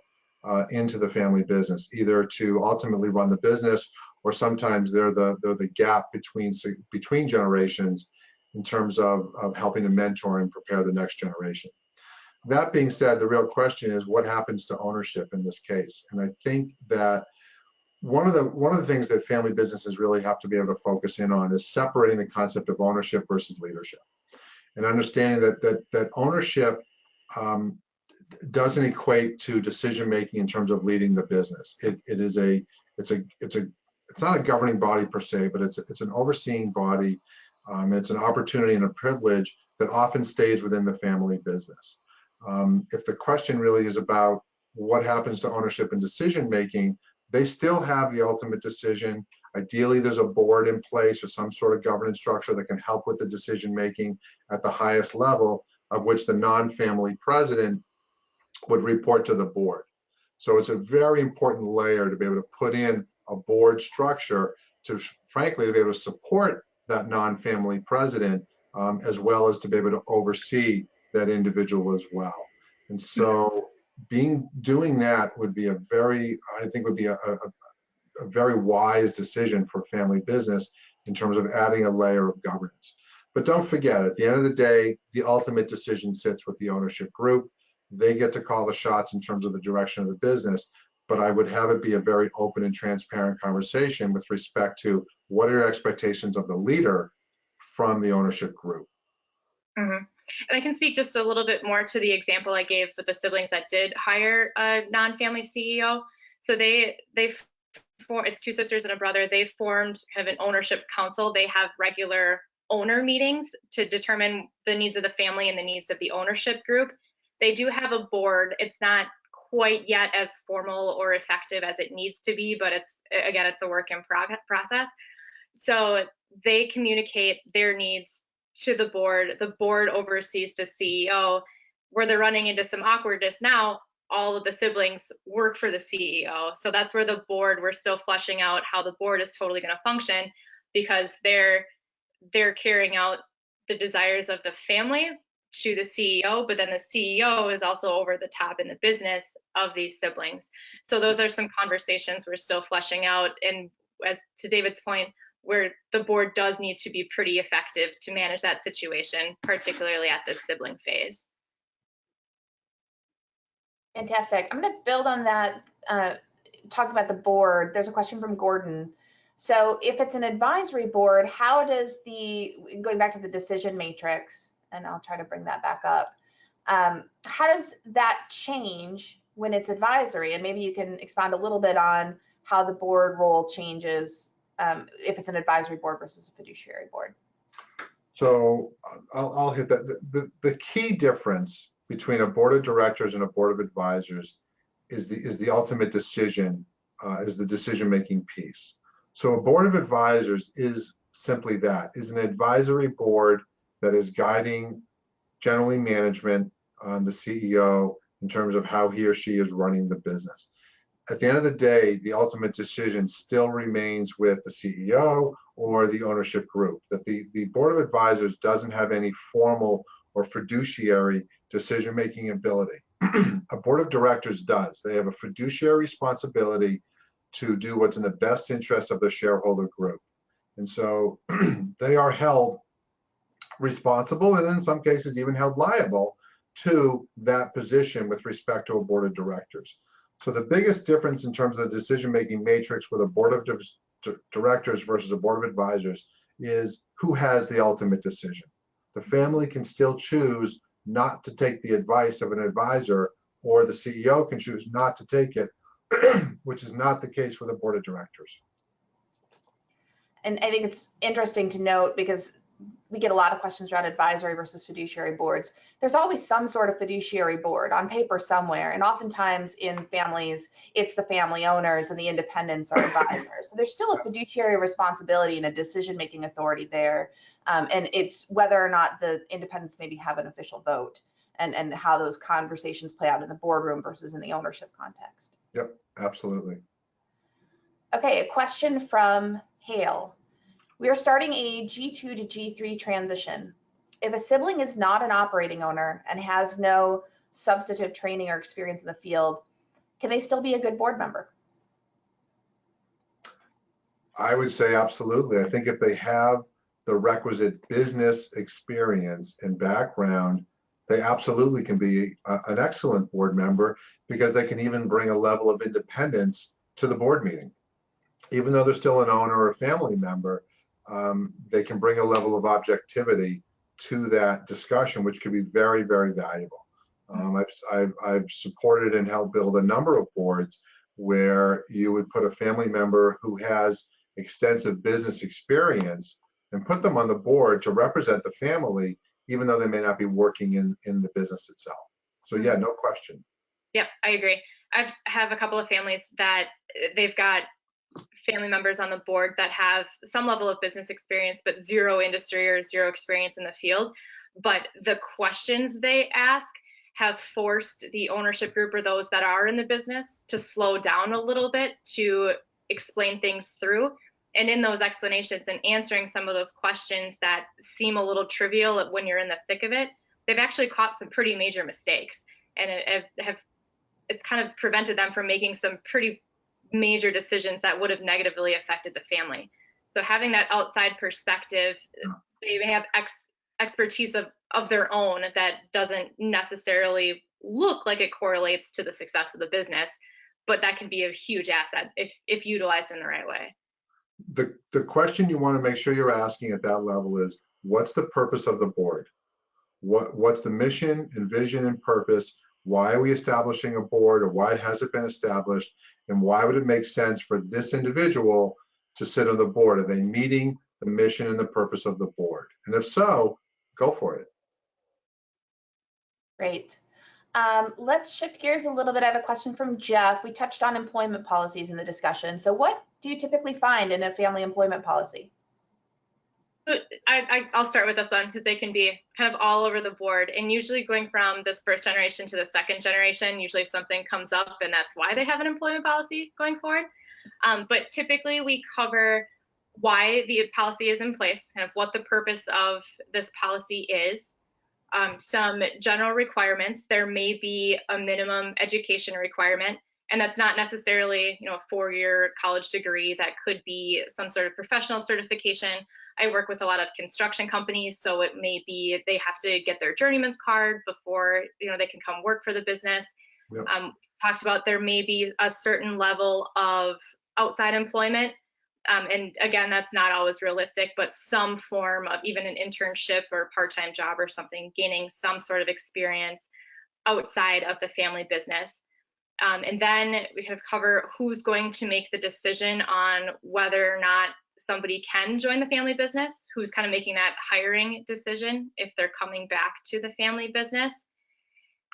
into the family business, either to ultimately run the business, or sometimes they're the gap between generations in terms of helping to mentor and prepare the next generation. That being said, the real question is what happens to ownership in this case? And I think that one of the things that family businesses really have to be able to focus in on is separating the concept of ownership versus leadership, and understanding that ownership doesn't equate to decision making in terms of leading the business. It's not a governing body per se, but it's an overseeing body. It's an opportunity and a privilege that often stays within the family business. If the question really is about what happens to ownership and decision making, they still have the ultimate decision. Ideally, there's a board in place or some sort of governance structure that can help with the decision making at the highest level, of which the non-family president would report to the board. So it's a very important layer to be able to put in a board structure to, frankly, to be able to support that non-family president, as well as to be able to oversee that individual as well. And so doing that would be a very wise decision for family business in terms of adding a layer of governance. But don't forget, at the end of the day, the ultimate decision sits with the ownership group. They get to call the shots in terms of the direction of the business, but I would have it be a very open and transparent conversation with respect to what are your expectations of the leader from the ownership group. Mm-hmm. And I can speak just a little bit more to the example I gave with the siblings that did hire a non-family CEO. So it's two sisters and a brother. They formed kind of an ownership council. They have regular owner meetings to determine the needs of the family and the needs of the ownership group. They do have a board. It's not quite yet as formal or effective as it needs to be, but it's a work in process. So they communicate their needs to the board oversees the CEO. Where they're running into some awkwardness now, all of the siblings work for the CEO. So that's where the board, we're still fleshing out how the board is totally going to function, because they're carrying out the desires of the family to the CEO, but then the CEO is also over the top in the business of these siblings. So those are some conversations we're still fleshing out. And as to David's point, where the board does need to be pretty effective to manage that situation, particularly at this sibling phase. Fantastic. I'm going to build on that, talk about the board. There's a question from Gordon. So if it's an advisory board, how does going back to the decision matrix, and I'll try to bring that back up, how does that change when it's advisory? And maybe you can expound a little bit on how the board role changes if it's an advisory board versus a fiduciary board. So I'll hit that. The key difference between a board of directors and a board of advisors is the ultimate decision, is the decision-making piece. So a board of advisors is simply that, is an advisory board that is guiding generally management, the CEO, in terms of how he or she is running the business. At the end of the day, the ultimate decision still remains with the CEO or the ownership group. That the board of advisors doesn't have any formal or fiduciary decision-making ability. A board of directors does. They have a fiduciary responsibility to do what's in the best interest of the shareholder group. And so they are held responsible, and in some cases even held liable to that position with respect to a board of directors. So the biggest difference in terms of the decision-making matrix with a board of directors versus a board of advisors is who has the ultimate decision. The family can still choose not to take the advice of an advisor, or the CEO can choose not to take it, which is not the case with a board of directors. And I think it's interesting to note, because we get a lot of questions around advisory versus fiduciary boards. There's always some sort of fiduciary board on paper somewhere, and oftentimes in families, it's the family owners and the independents are advisors. So there's still a fiduciary responsibility and a decision-making authority there, and it's whether or not the independents maybe have an official vote, and how those conversations play out in the boardroom versus in the ownership context. Yep, absolutely. Okay, a question from Hale. We are starting a G2 to G3 transition. If a sibling is not an operating owner and has no substantive training or experience in the field, can they still be a good board member? I would say absolutely. I think if they have the requisite business experience and background, they absolutely can be an excellent board member, because they can even bring a level of independence to the board meeting. Even though they're still an owner or a family member, they can bring a level of objectivity to that discussion, which could be very, very valuable. I've supported and helped build a number of boards where you would put a family member who has extensive business experience and put them on the board to represent the family, even though they may not be working in the business itself. So yeah, no question. Yep, I agree. I have a couple of families that they've got family members on the board that have some level of business experience, but zero industry or zero experience in the field. But the questions they ask have forced the ownership group or those that are in the business to slow down a little bit to explain things through. And in those explanations and answering some of those questions that seem a little trivial when you're in the thick of it, they've actually caught some pretty major mistakes. And it's kind of prevented them from making some pretty major decisions that would have negatively affected the family. So having that outside perspective, they may have expertise of their own that doesn't necessarily look like it correlates to the success of the business, but that can be a huge asset if utilized in the right way. The question you want to make sure you're asking at that level is, what's the purpose of the board? What's the mission and vision and purpose? Why are we establishing a board, or why has it been established? And why would it make sense for this individual to sit on the board? Are they meeting the mission and the purpose of the board? And if so, go for it. Great. Let's shift gears a little bit. I have a question from Jeff. We touched on employment policies in the discussion. So what do you typically find in a family employment policy? So I'll start with this one because they can be kind of all over the board. And usually going from this first generation to the second generation, usually something comes up and that's why they have an employment policy going forward. But typically we cover why the policy is in place, kind of what the purpose of this policy is, some general requirements. There may be a minimum education requirement, and that's not necessarily, a 4-year college degree. That could be some sort of professional certification. I work with a lot of construction companies, so it may be they have to get their journeyman's card before, they can come work for the business. Yep. Talked about there may be a certain level of outside employment. And again, that's not always realistic, but some form of even an internship or part-time job or something, gaining some sort of experience outside of the family business. And then we kind of cover who's going to make the decision on whether or not somebody can join the family business, who's kind of making that hiring decision if they're coming back to the family business.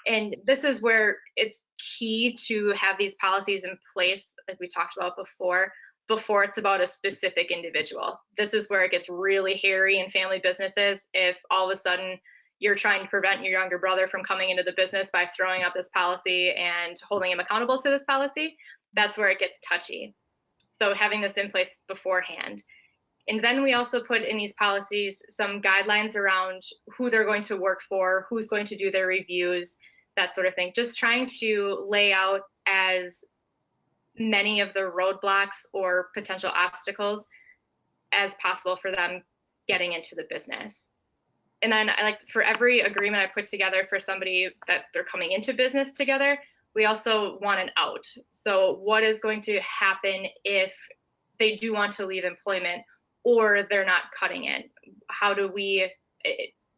And this is where it's key to have these policies in place, like we talked about before it's about a specific individual. This is where it gets really hairy in family businesses. If all of a sudden you're trying to prevent your younger brother from coming into the business by throwing up this policy and holding him accountable to this policy, that's where it gets touchy. So having this in place beforehand. And then we also put in these policies some guidelines around who they're going to work for, who's going to do their reviews, that sort of thing. Just trying to lay out as many of the roadblocks or potential obstacles as possible for them getting into the business. And then I like, for every agreement I put together for somebody that they're coming into business together, we also want an out. So what is going to happen if they do want to leave employment or they're not cutting it? How do we,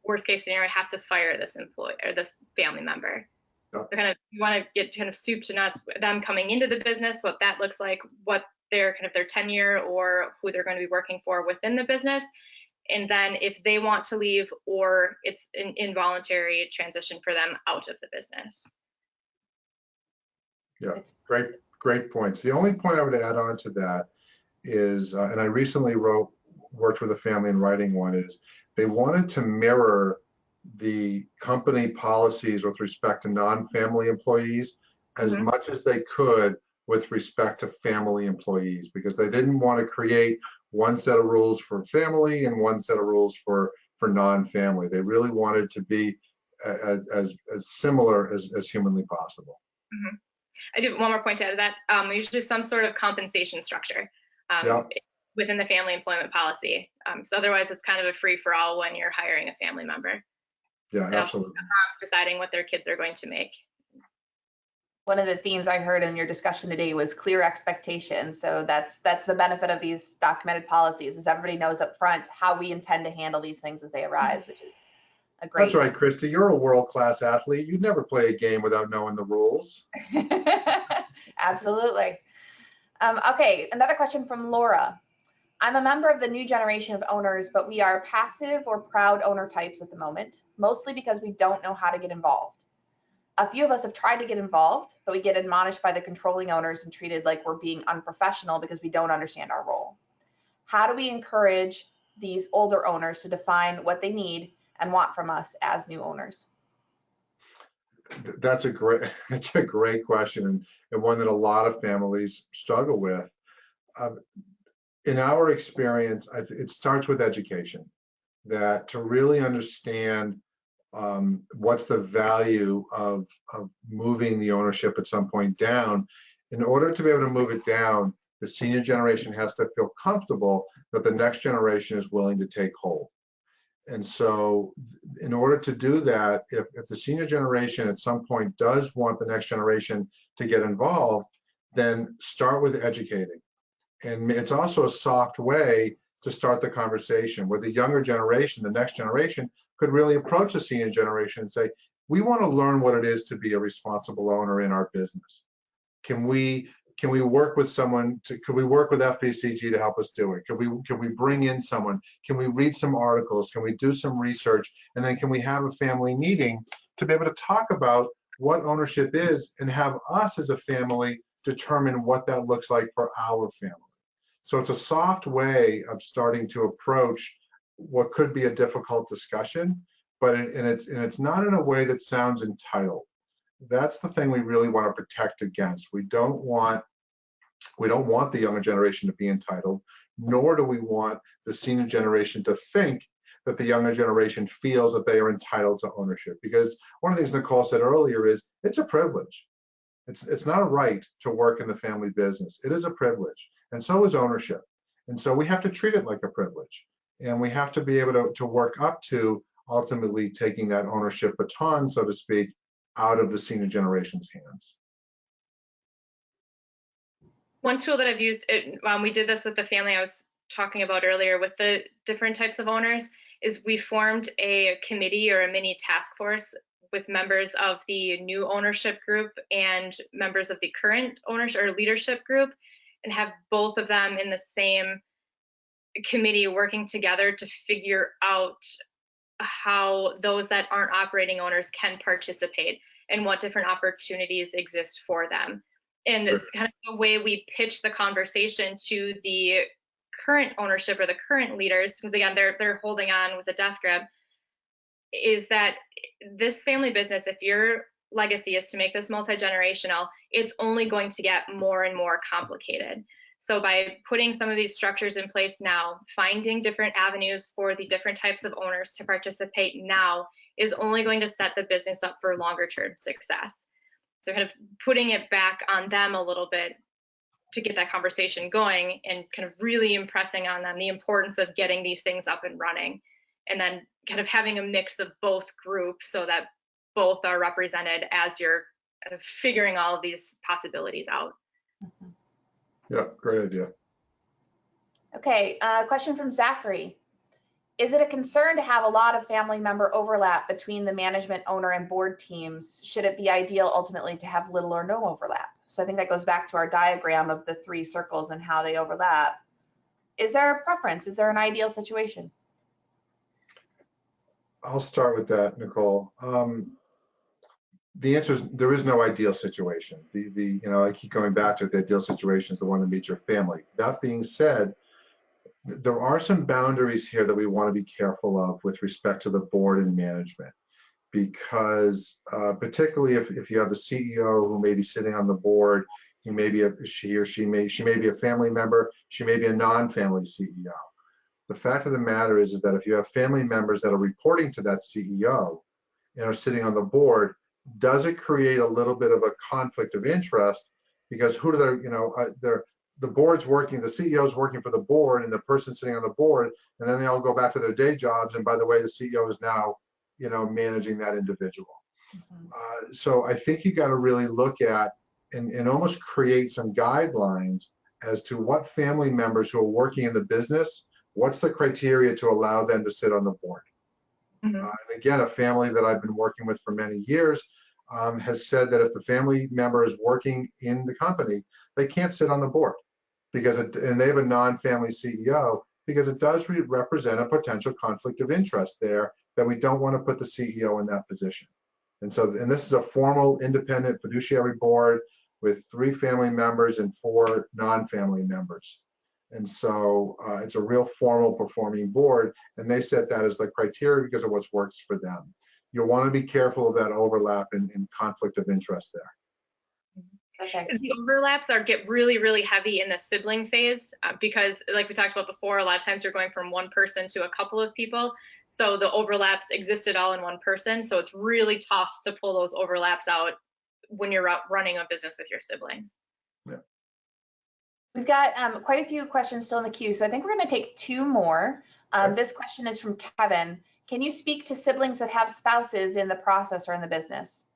worst case scenario, have to fire this employee or this family member? Yep. So kind of, you want to get kind of soup to nuts, them coming into the business, what that looks like, what their kind of their tenure or who they're going to be working for within the business. And then if they want to leave or it's an involuntary transition for them out of the business. Yeah, great points. The only point I would add on to that is, and I recently worked with a family in writing one, is they wanted to mirror the company policies with respect to non-family employees as much as they could with respect to family employees, because they didn't want to create one set of rules for family and one set of rules for non-family. They really wanted to be as similar as humanly possible. Mm-hmm. I do one more point to add to that. Usually some sort of compensation structure within the family employment policy. So otherwise it's kind of a free-for-all when you're hiring a family member. Yeah, absolutely. Deciding what their kids are going to make. One of the themes I heard in your discussion today was clear expectations. So that's the benefit of these documented policies, is everybody knows up front how we intend to handle these things as they arise, which is a great. That's right, Christy. You're a world-class athlete. You'd never play a game without knowing the rules. Absolutely. Okay, another question from Laura. I'm a member of the new generation of owners, but we are passive or proud owner types at the moment, mostly because we don't know how to get involved. A few of us have tried to get involved, but we get admonished by the controlling owners and treated like we're being unprofessional because we don't understand our role. How do we encourage these older owners to define what they need and want from us as new owners? It's a great question, and one that a lot of families struggle with. In our experience, it starts with education, that to really understand what's the value of moving the ownership at some point down. In order to be able to move it down, the senior generation has to feel comfortable that the next generation is willing to take hold. And so in order to do that, if the senior generation at some point does want the next generation to get involved, then start with educating. And it's also a soft way to start the conversation where the younger generation, the next generation, could really approach the senior generation and say, we want to learn what it is to be a responsible owner in our business. Can we work with someone could we work with FBCG to help us do it? Can we bring in someone? Can we read some articles? Can we do some research? And then can we have a family meeting to be able to talk about what ownership is and have us as a family determine what that looks like for our family? So it's a soft way of starting to approach what could be a difficult discussion, but it's not in a way that sounds entitled. That's the thing we really want to protect against. We don't want the younger generation to be entitled, nor do we want the senior generation to think that the younger generation feels that they are entitled to ownership. Because one of the things Nicole said earlier is it's a privilege. It's not a right to work in the family business. It is a privilege, and so is ownership. And so we have to treat it like a privilege, and we have to be able to work up to ultimately taking that ownership baton, so to speak, out of the senior generation's hands. One tool that I've used, we did this with the family I was talking about earlier with the different types of owners, is we formed a committee or a mini task force with members of the new ownership group and members of the current ownership or leadership group, and have both of them in the same committee working together to figure out how those that aren't operating owners can participate and what different opportunities exist for them. And kind of the way we pitch the conversation to the current ownership or the current leaders, because again, they're holding on with a death grip, is that this family business, if your legacy is to make this multi-generational, it's only going to get more and more complicated. So by putting some of these structures in place now, finding different avenues for the different types of owners to participate now is only going to set the business up for longer term success. So kind of putting it back on them a little bit to get that conversation going and kind of really impressing on them the importance of getting these things up and running, and then kind of having a mix of both groups so that both are represented as you're kind of figuring all of these possibilities out. Yeah, great idea. Okay, question from Zachary. Is it a concern to have a lot of family member overlap between the management, owner, and board teams? Should it be ideal ultimately to have little or no overlap? So I think that goes back to our diagram of the 3 circles and how they overlap. Is there a preference? Is there an ideal situation? I'll start with that, Nicole. The answer is there is no ideal situation. I keep going back to it, the ideal situation is the one that meets your family. That being said, there are some boundaries here that we want to be careful of with respect to the board and management, because particularly if you have a CEO who may be sitting on the board, he may be she may be a family member, she may be a non-family CEO. The fact of the matter is that if you have family members that are reporting to that CEO and are sitting on the board, does it create a little bit of a conflict of interest? Because who do they, the board's working, the CEO's working for the board and the person sitting on the board, and then they all go back to their day jobs. And by the way, the CEO is now, managing that individual. So I think you got to really look at and almost create some guidelines as to what family members who are working in the business, what's the criteria to allow them to sit on the board. And again, a family that I've been working with for many years has said that if the family member is working in the company, they can't sit on the board because and they have a non-family CEO, because it does represent a potential conflict of interest there that we don't want to put the CEO in that position. And this is a formal independent fiduciary board with 3 family members and 4 non-family members. And so it's a real formal performing board, and they set that as the criteria because of what works for them. You'll want to be careful of that overlap and conflict of interest there. Okay. The overlaps get really, really heavy in the sibling phase because, like we talked about before, a lot of times you're going from one person to a couple of people. So the overlaps existed all in one person. So it's really tough to pull those overlaps out when you're running a business with your siblings. Yeah. We've got quite a few questions still in the queue, so I think we're going to take 2 more. This question is from Kevin. Can you speak to siblings that have spouses in the process or in the business?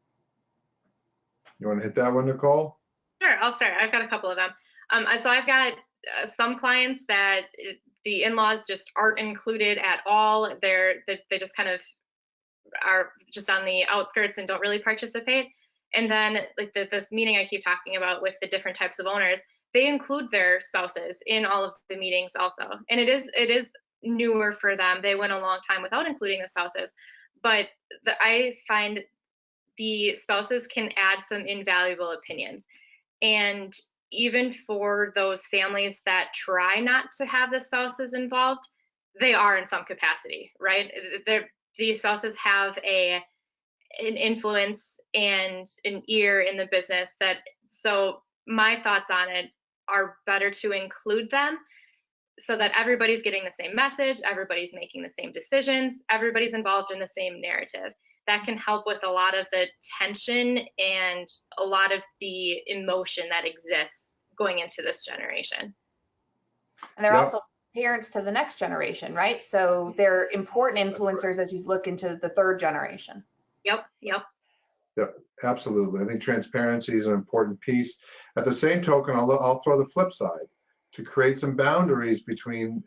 You want to hit that one, Nicole? Sure, I'll start. I've got a couple of them. So I've got some clients that the in-laws just aren't included at all. They just kind of are just on the outskirts and don't really participate. And then like this meeting I keep talking about with the different types of owners, they include their spouses in all of the meetings also. And it is newer for them. They went a long time without including the spouses, but I find the spouses can add some invaluable opinions. And even for those families that try not to have the spouses involved, they are in some capacity, right? These spouses have an influence and an ear in the business so my thoughts on it are better to include them so that everybody's getting the same message, everybody's making the same decisions, everybody's involved in the same narrative. That can help with a lot of the tension and a lot of the emotion that exists going into this generation. And they're Yep. also parents to the next generation, right? So they're important influencers as you look into the third generation. Yep. Yep, absolutely. I think transparency is an important piece. At the same token, I'll throw the flip side. To create some boundaries between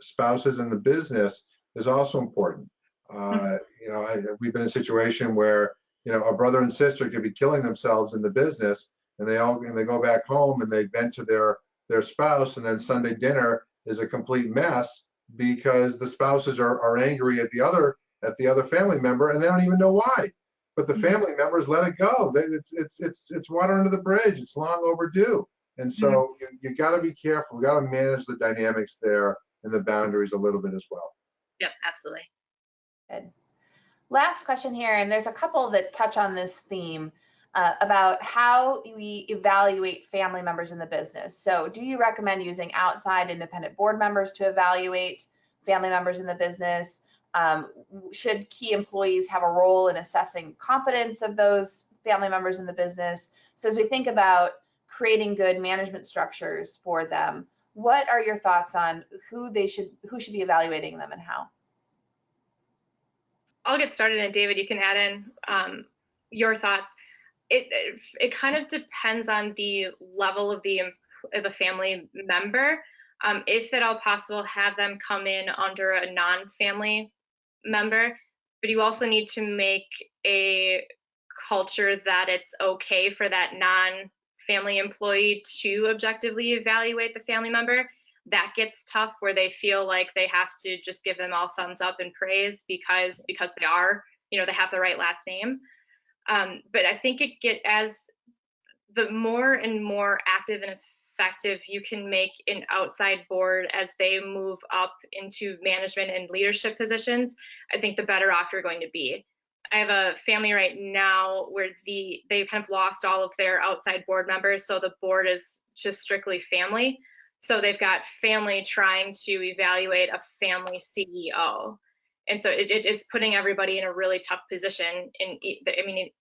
spouses and the business is also important. We've been in a situation where a brother and sister could be killing themselves in the business, and they go back home and they vent to their spouse, and then Sunday dinner is a complete mess because the spouses are angry at the other family member, and they don't even know why. But the family members let it go. It's water under the bridge. It's long overdue. And so you got to be careful. We got to manage the dynamics there and the boundaries a little bit as well. Yep, absolutely. Good. Last question here, and there's a couple that touch on this theme about how we evaluate family members in the business. So do you recommend using outside independent board members to evaluate family members in the business? Should key employees have a role in assessing competence of those family members in the business? So as we think about creating good management structures for them, what are your thoughts on who should be evaluating them and how? I'll get started, and David, you can add in your thoughts. It kind of depends on the level of the family member. If at all possible, have them come in under a non-family member, but you also need to make a culture that it's okay for that non-family employee to objectively evaluate the family member. That gets tough where they feel like they have to just give them all thumbs up and praise because they are, they have the right last name. But I think as the more and more active and effective you can make an outside board as they move up into management and leadership positions, I think the better off you're going to be. I have a family right now where they've kind of lost all of their outside board members, so the board is just strictly family. So they've got family trying to evaluate a family CEO. And so it is putting everybody in a really tough position.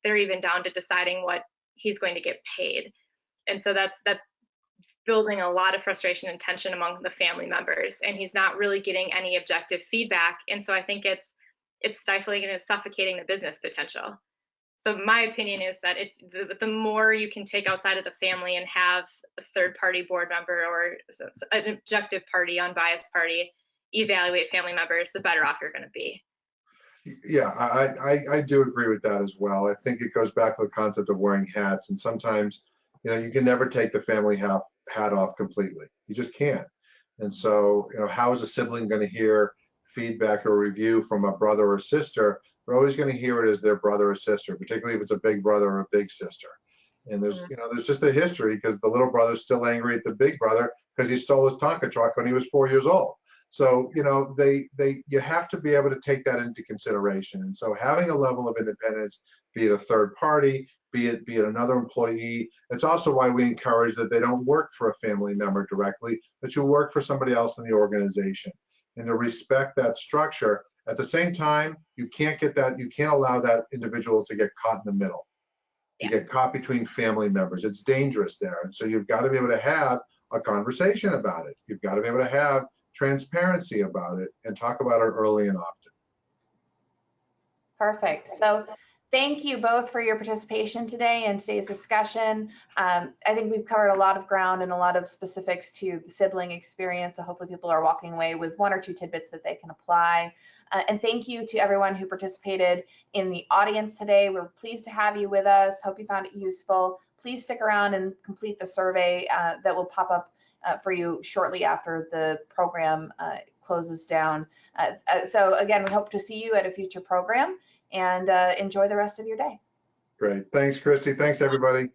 They're even down to deciding what he's going to get paid. And so that's building a lot of frustration and tension among the family members. And he's not really getting any objective feedback. And so I think it's stifling and it's suffocating the business potential. So my opinion is that the more you can take outside of the family and have a third-party board member or an objective party, unbiased party, evaluate family members, the better off you're going to be. Yeah, I do agree with that as well. I think it goes back to the concept of wearing hats, and sometimes, you can never take the family hat off completely. You just can't. And so, how is a sibling going to hear feedback or review from a brother or sister? They're always going to hear it as their brother or sister, particularly if it's a big brother or a big sister. And there's just a history because the little brother's still angry at the big brother because he stole his Tonka truck when he was 4 years old. So, you have to be able to take that into consideration. And so having a level of independence, be it a third party, be it another employee, it's also why we encourage that they don't work for a family member directly, that you work for somebody else in the organization, and to respect that structure. At the same time, you can't allow that individual to get caught in the middle. You get caught between family members. It's dangerous there. And so you've got to be able to have a conversation about it. You've got to be able to have transparency about it and talk about it early and often. Perfect. So thank you both for your participation today in today's discussion. I think we've covered a lot of ground and a lot of specifics to the sibling experience. So hopefully people are walking away with one or two tidbits that they can apply. And thank you to everyone who participated in the audience today. We're pleased to have you with us. Hope you found it useful. Please stick around and complete the survey that will pop up for you shortly after the program closes down. So again, we hope to see you at a future program, and enjoy the rest of your day. Great. Thanks, Christy. Thanks, everybody.